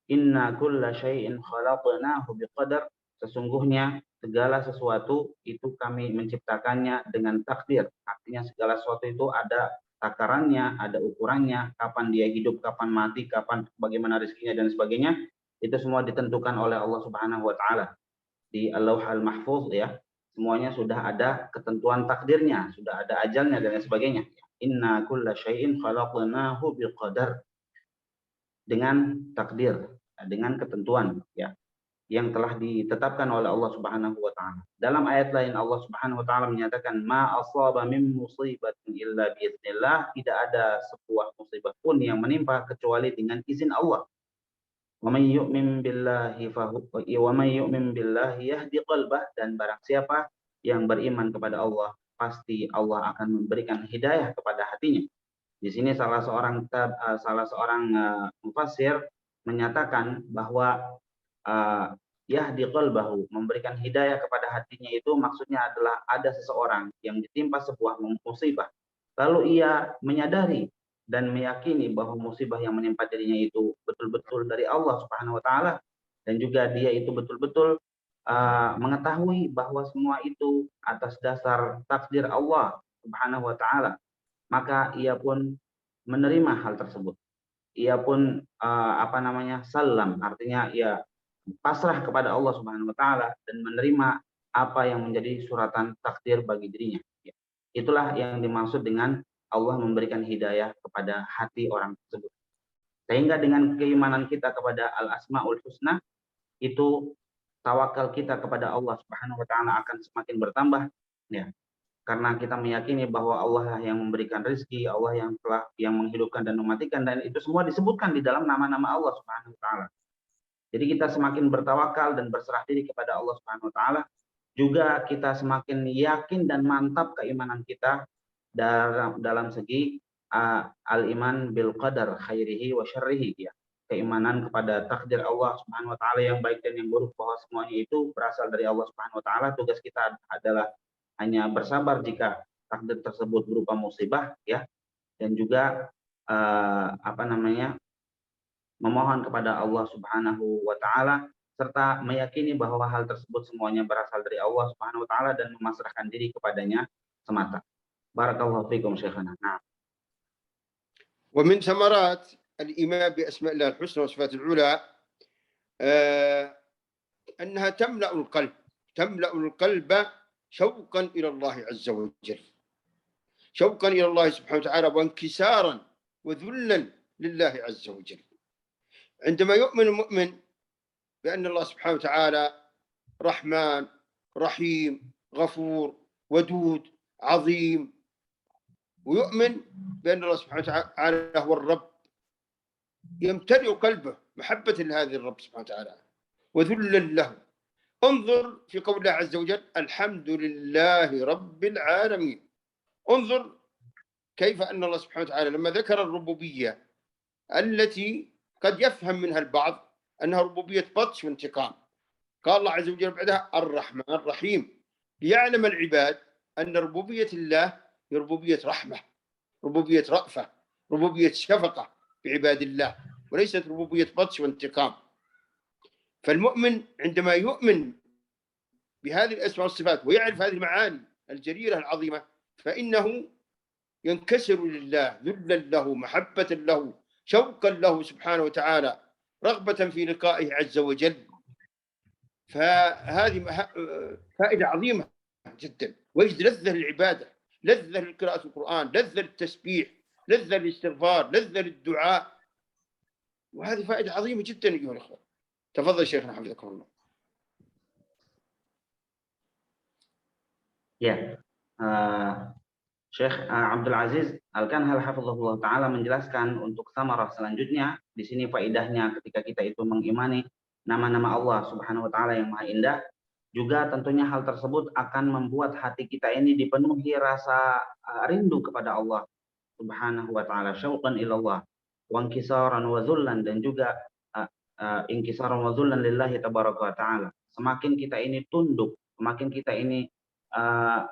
"Inna kulla syai'in khalaqnahu biqadar." Sesungguhnya segala sesuatu itu kami menciptakannya dengan takdir. Artinya segala sesuatu itu ada takarannya, ada ukurannya, kapan dia hidup, kapan mati, kapan bagaimana rezekinya dan sebagainya. Itu semua ditentukan oleh Allah Subhanahu wa taala di Al-Lauhul Mahfuz ya. Semuanya sudah ada ketentuan takdirnya, sudah ada ajalnya dan sebagainya. Inna kulla syai'in khalaqnahu biqadar. Dengan takdir, dengan ketentuan ya yang telah ditetapkan oleh Allah Subhanahu wa taala. Dalam ayat lain Allah Subhanahu wa taala menyatakan, "Ma asaba min musibatin illa biiznillah." Tidak ada sebuah musibah pun yang menimpa kecuali dengan izin Allah. Wa may yu'min billahi yahdi qalbah. Dan barang siapa yang beriman kepada Allah, pasti Allah akan memberikan hidayah kepada hatinya. Di sini salah seorang mufassir menyatakan bahwa yahdi qalbahu, memberikan hidayah kepada hatinya, itu maksudnya adalah ada seseorang yang ditimpa sebuah musibah, lalu ia menyadari dan meyakini bahwa musibah yang menimpa dirinya itu betul-betul dari Allah Subhanahu wa taala, dan juga dia itu betul-betul mengetahui bahwa semua itu atas dasar takdir Allah Subhanahu wa taala, maka ia pun menerima hal tersebut. Ia pun salam, artinya ia pasrah kepada Allah Subhanahu wa taala dan menerima apa yang menjadi suratan takdir bagi dirinya. Itulah yang dimaksud dengan Allah memberikan hidayah kepada hati orang tersebut. Sehingga dengan keimanan kita kepada Al-Asmaul Husna, itu tawakal kita kepada Allah Subhanahu wa taala akan semakin bertambah ya. Karena kita meyakini bahwa Allah yang memberikan rezeki, Allah yang menghidupkan dan mematikan, dan itu semua disebutkan di dalam nama-nama Allah Subhanahu wa taala. Jadi kita semakin bertawakal dan berserah diri kepada Allah Subhanahu wa taala, juga kita semakin yakin dan mantap keimanan kita dalam segi al-iman bil qadar khairihi wa syarrihi ya. Keimanan kepada takdir Allah Subhanahu wa taala yang baik dan yang buruk, bahwa semuanya itu berasal dari Allah Subhanahu wa taala. Tugas kita adalah hanya bersabar jika takdir tersebut berupa musibah ya, dan juga memohon kepada Allah Subhanahu wa taala, serta meyakini bahwa hal tersebut semuanya berasal dari Allah Subhanahu wa taala dan memasrahkan diri kepadanya semata. Barakallahu fikum syekhana. Nah. ومن ثمرات الإيمان بأسماء الله الحسنى وصفات العلى أنها تملأ القلب شوقا إلى الله عز وجل، شوقا إلى الله سبحانه وتعالى، وانكسارا وذلا لله عز وجل. عندما يؤمن المؤمن بأن الله سبحانه وتعالى رحمن رحيم غفور ودود عظيم، ويؤمن بأن الله سبحانه وتعالى هو الرب، يمتلئ قلبه محبة لهذا الرب سبحانه وتعالى وذلا له. انظر في قول الله عز وجل: الحمد لله رب العالمين. انظر كيف أن الله سبحانه وتعالى لما ذكر الربوبية التي قد يفهم منها البعض أنها ربوبية بطش وانتقام، قال الله عز وجل بعدها الرحمن الرحيم، ليعلم العباد أن ربوبية الله هي ربوبية رحمة، ربوبية رأفة، ربوبية شفقة بعباد الله، وليست ربوبية بطش وانتقام. فالمؤمن عندما يؤمن بهذه الأسماء والصفات ويعرف هذه المعاني الجليلة العظيمة فإنه ينكسر لله، ذلا له، محبة له، شوقا له سبحانه وتعالى، رغبة في لقائه عز وجل. فهذه فائدة عظيمة جدا، ويجد لذة للعبادة، لذة لقراءة القرآن، لذة للتسبيح، لذة للاستغفار، لذة للدعاء، وهذه فائدة عظيمة جدا أيها الأخوة. تفضل شيخنا حفظكم الله. Ya, Syekh Abdul Aziz Al-Kanhal hafizahullah taala menjelaskan untuk samarah selanjutnya. Di sini faidahnya ketika kita itu mengimani nama-nama Allah Subhanahu wa taala yang Maha Indah, juga tentunya hal tersebut akan membuat hati kita ini dipenuhi rasa rindu kepada Allah Subhanahu wa taala, syauqan ilallah, wa inkisaran wa zullan, dan juga inkisaran wa zullan lillahi tabaraka wa taala. Semakin kita ini tunduk, semakin kita ini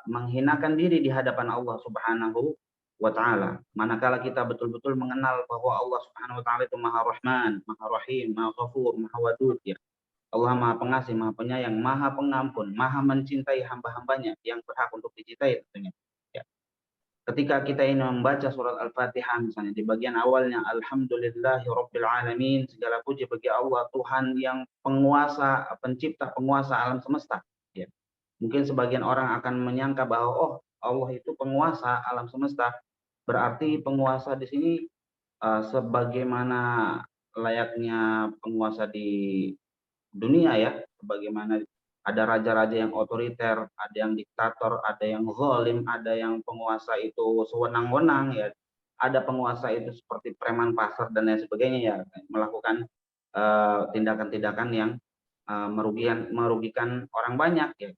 menghinakan diri di hadapan Allah Subhanahu wa taala. Manakala kita betul-betul mengenal bahwa Allah Subhanahu wa taala itu Maha Rahman, Maha Rahim, Maha Ghafur, Maha Wadud, ya. Allah Maha Pengasih, Maha Penyayang, Maha Pengampun, Maha mencintai hamba-hambanya yang berhak untuk dicintai tentunya. Ya. Ketika kita ini membaca surat Al-Fatihah misalnya di bagian awalnya Alhamdulillahi Rabbil Alamin, segala puji bagi Allah Tuhan yang penguasa, pencipta, penguasa alam semesta. Ya. Mungkin sebagian orang akan menyangka bahwa oh, Allah itu penguasa alam semesta, berarti penguasa di sini sebagaimana layaknya penguasa di dunia, ya, sebagaimana ada raja-raja yang otoriter, ada yang diktator, ada yang zalim, ada yang penguasa itu sewenang-wenang, ya, ada penguasa itu seperti preman pasar dan lain sebagainya, ya, melakukan tindakan-tindakan yang merugikan orang banyak, ya.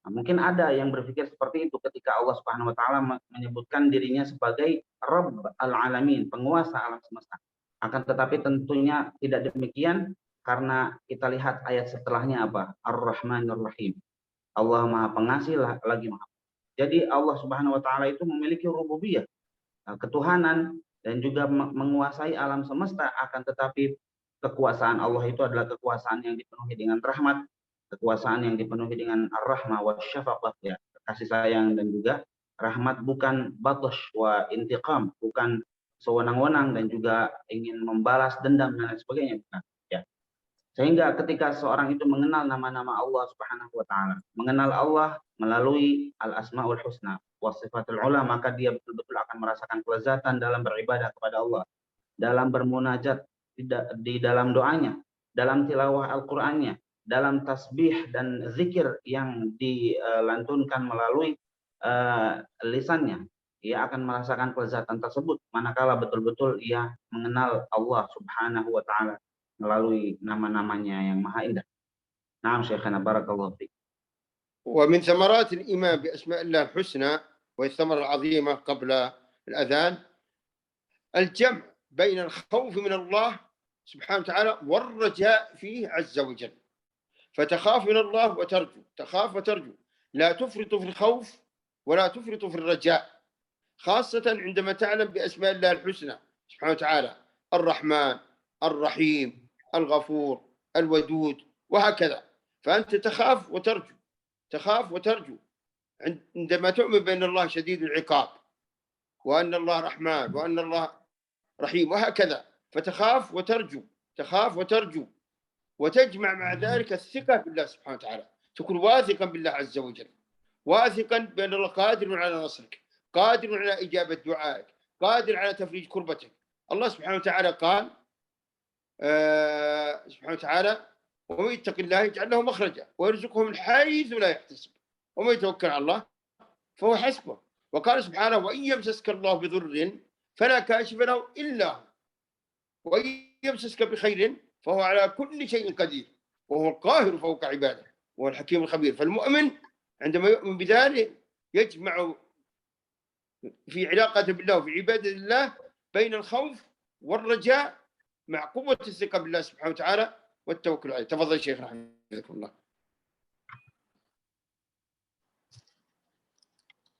Nah, mungkin ada yang berpikir seperti itu ketika Allah Subhanahu wa taala menyebutkan dirinya sebagai Rabb al-Alamin, penguasa alam semesta. Akan tetapi tentunya tidak demikian, karena kita lihat ayat setelahnya apa? Ar-Rahmanir Rahim. Allah Maha Pengasih lagi Maha. Jadi Allah Subhanahu wa taala itu memiliki rububiyah, ketuhanan, dan juga menguasai alam semesta, akan tetapi kekuasaan Allah itu adalah kekuasaan yang dipenuhi dengan rahmat, kekuasaan yang dipenuhi dengan ar-rahmah wa syafaqah, ya, kasih sayang dan juga rahmat, bukan batash wa intiqam, bukan sewenang-wenang dan juga ingin membalas dendam dan lain sebagainya, bukan, ya. Sehingga ketika seorang itu mengenal nama-nama Allah Subhanahu wa taala, mengenal Allah melalui al-asmaul husna wa sifatul ula, maka dia betul-betul akan merasakan kelezatan dalam beribadah kepada Allah, dalam bermunajat di dalam doanya, dalam tilawah Al-Qur'annya, dalam tasbih dan zikir yang dilantunkan melalui lisannya. Ia akan merasakan kelezatan tersebut manakala betul-betul ia mengenal Allah Subhanahu wa taala melalui nama-namanya yang maha indah. Naam Syekhana barakallahu fiik. ومن ثمرات الإيمان بأسماء الله الحسنى وهي الثمرة العظيمة قبل الأذان الجمع بين الخوف من الله سبحانه وتعالى والرجاء فيه عز وجل. فتخاف من الله وترجو، تخاف وترجو، لا تفرط في الخوف ولا تفرط في الرجاء، خاصة عندما تعلم بأسماء الله الحسنى سبحانه وتعالى الرحمن، الرحيم، الغفور، الودود، وهكذا. فأنت تخاف وترجو، تخاف وترجو عندما تؤمن بأن الله شديد العقاب، وأن الله رحمن، وأن الله رحيم، وهكذا. فتخاف وترجو، تخاف وترجو، وتجمع مع ذلك الثقة بالله سبحانه وتعالى، تكون واثقا بالله عز وجل، واثقا بأن الله قادر على نصرك، قادر على إجابة دعائك، قادر على تفريج كربتك. الله سبحانه وتعالى قال سبحانه وتعالى ومن يتق الله يجعل له مخرجا ويرزقه من حيث لا يحتسب ومن يتوكل على الله فهو حسبه. وقال سبحانه وإن يمسسك الله بضر فلا كاشف له إلا هو وإن يمسسك بخير فهو على كل شيء قدير وهو القاهر فوق عباده وهو الحكيم الخبير. فالمؤمن عندما يؤمن بذلك يجمع في علاقته بالله وفي عبادة الله بين الخوف والرجاء مع قوة الثقة بالله سبحانه وتعالى والتوكل عليه. تفضل شيخ حفظكم الله.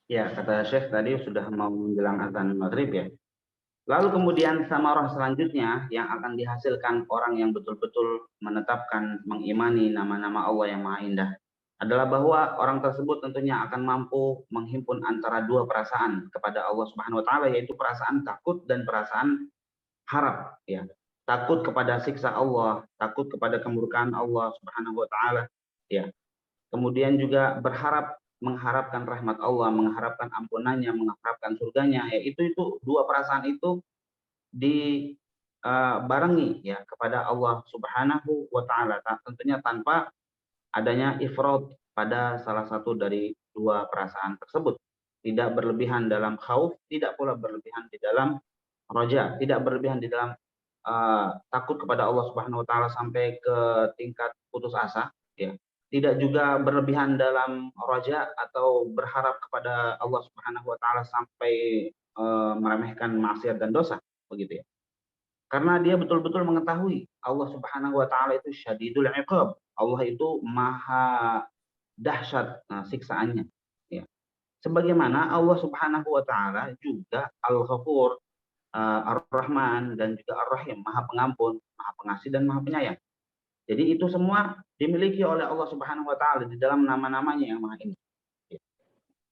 Ya, kata Syekh tadi sudah mau menjelang azan maghrib, ya. Lalu kemudian samarah selanjutnya yang akan dihasilkan orang yang betul-betul menetapkan, mengimani nama-nama Allah yang maha indah. adalah bahwa orang tersebut tentunya akan mampu menghimpun antara dua perasaan kepada Allah Subhanahu wa taala, yaitu perasaan takut dan perasaan harap, ya. Takut kepada siksa Allah, takut kepada kemurkaan Allah Subhanahu wa taala, ya. Kemudian juga berharap, mengharapkan rahmat Allah, mengharapkan ampunannya, mengharapkan surganya, ya. Itu dua perasaan itu dibarengi ya kepada Allah Subhanahu wa taala, tentunya tanpa adanya ifrat pada salah satu dari dua perasaan tersebut. Tidak berlebihan dalam khauf, tidak pula berlebihan di dalam roja, tidak berlebihan di dalam takut kepada Allah Subhanahu wa taala sampai ke tingkat putus asa, ya. Tidak juga berlebihan dalam roja atau berharap kepada Allah Subhanahu wa taala sampai meremehkan maksiat dan dosa, begitu ya. Karena dia betul-betul mengetahui Allah Subhanahu wa taala itu syadidul iqab. Allah itu maha dahsyat siksaannya, ya. Sebagaimana Allah Subhanahu wa taala juga Al-Ghafur, Ar-Rahman, dan juga Ar-Rahim, maha pengampun, maha pengasih, dan maha penyayang. Jadi itu semua dimiliki oleh Allah Subhanahu wa taala di dalam nama-namanya yang maha indah.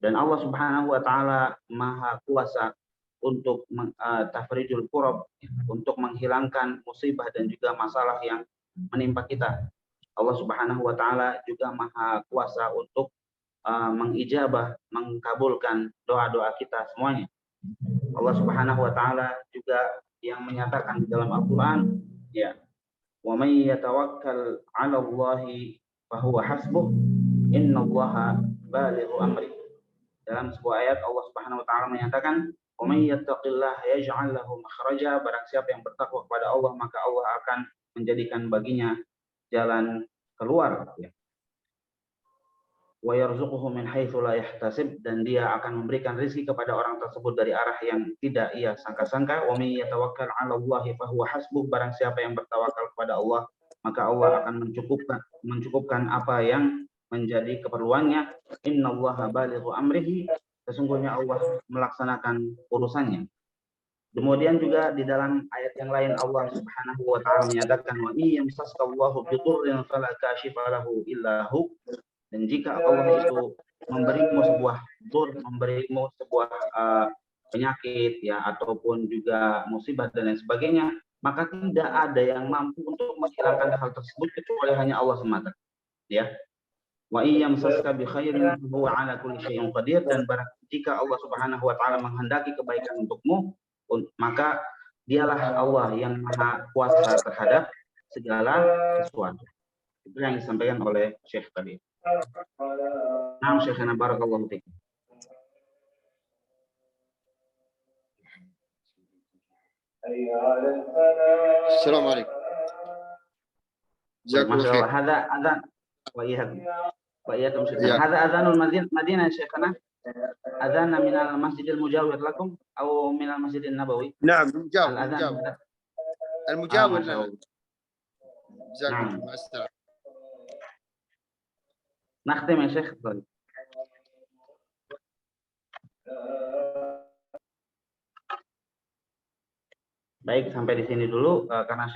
Dan Allah Subhanahu wa taala maha kuasa untuk tafrijul kurab, untuk menghilangkan musibah dan juga masalah yang menimpa kita. Allah Subhanahu wa taala juga maha kuasa untuk mengijabah, mengkabulkan doa-doa kita semuanya. Allah Subhanahu wa taala juga yang menyatakan di dalam Al-Qur'an, ya, wa may yatawakkal 'ala Allahi fa huwa hasbuh, innallaha balighu amri. Dalam sebuah ayat Allah Subhanahu wa taala menyatakan, wa may yattaqillaha yaj'al lahu makhraja, barang siapa yang bertakwa kepada Allah maka Allah akan menjadikan baginya jalan keluar, ya. Wa yarzuquhu min haitsu la yahtasib, dan dia akan memberikan rezeki kepada orang tersebut dari arah yang tidak ia sangka-sangka. Wa may yatawakkal 'ala Allahi fa huwa hasbuh, barang siapa yang bertawakal kepada Allah maka Allah akan mencukupkan apa yang menjadi keperluannya. Innallaha balighu amrihi, sesungguhnya Allah melaksanakan urusannya. Kemudian juga di dalam ayat yang lain Allah Subhanahu wa taala menyatakan, wa iyamsaskallahu bidurrin fala kashifa lahu illa hu, dan jika Allah itu memberimu sebuah dur, memberimu sebuah penyakit, ya, ataupun juga musibah dan lain sebagainya, maka tidak ada yang mampu untuk menghilangkan hal tersebut kecuali hanya Allah semata, ya. Wa iyamsaska bi khairin huwa ala kulli syai'in qadir, dan jika Allah Subhanahu wa taala menghendaki kebaikan untukmu, maka dialah Allah yang maha kuasa terhadap segala sesuatu. Itu yang disampaikan oleh Syekh tadi. Naam Syekhana, barakallahu fiik. Assalamualaikum. Masya Allah. Hada adzan wa iyyakum. Wa iyyakum Syekhana. Hada adzanul Madinah Syekhana. Adzan min al-masjidil mujawir lakum atau min al-masjidin nabawi? Naam, mujawir. Al-mujawir. Jazakum Allah. Nakhtim ya Syekh. Baik, sampai di sini dulu karena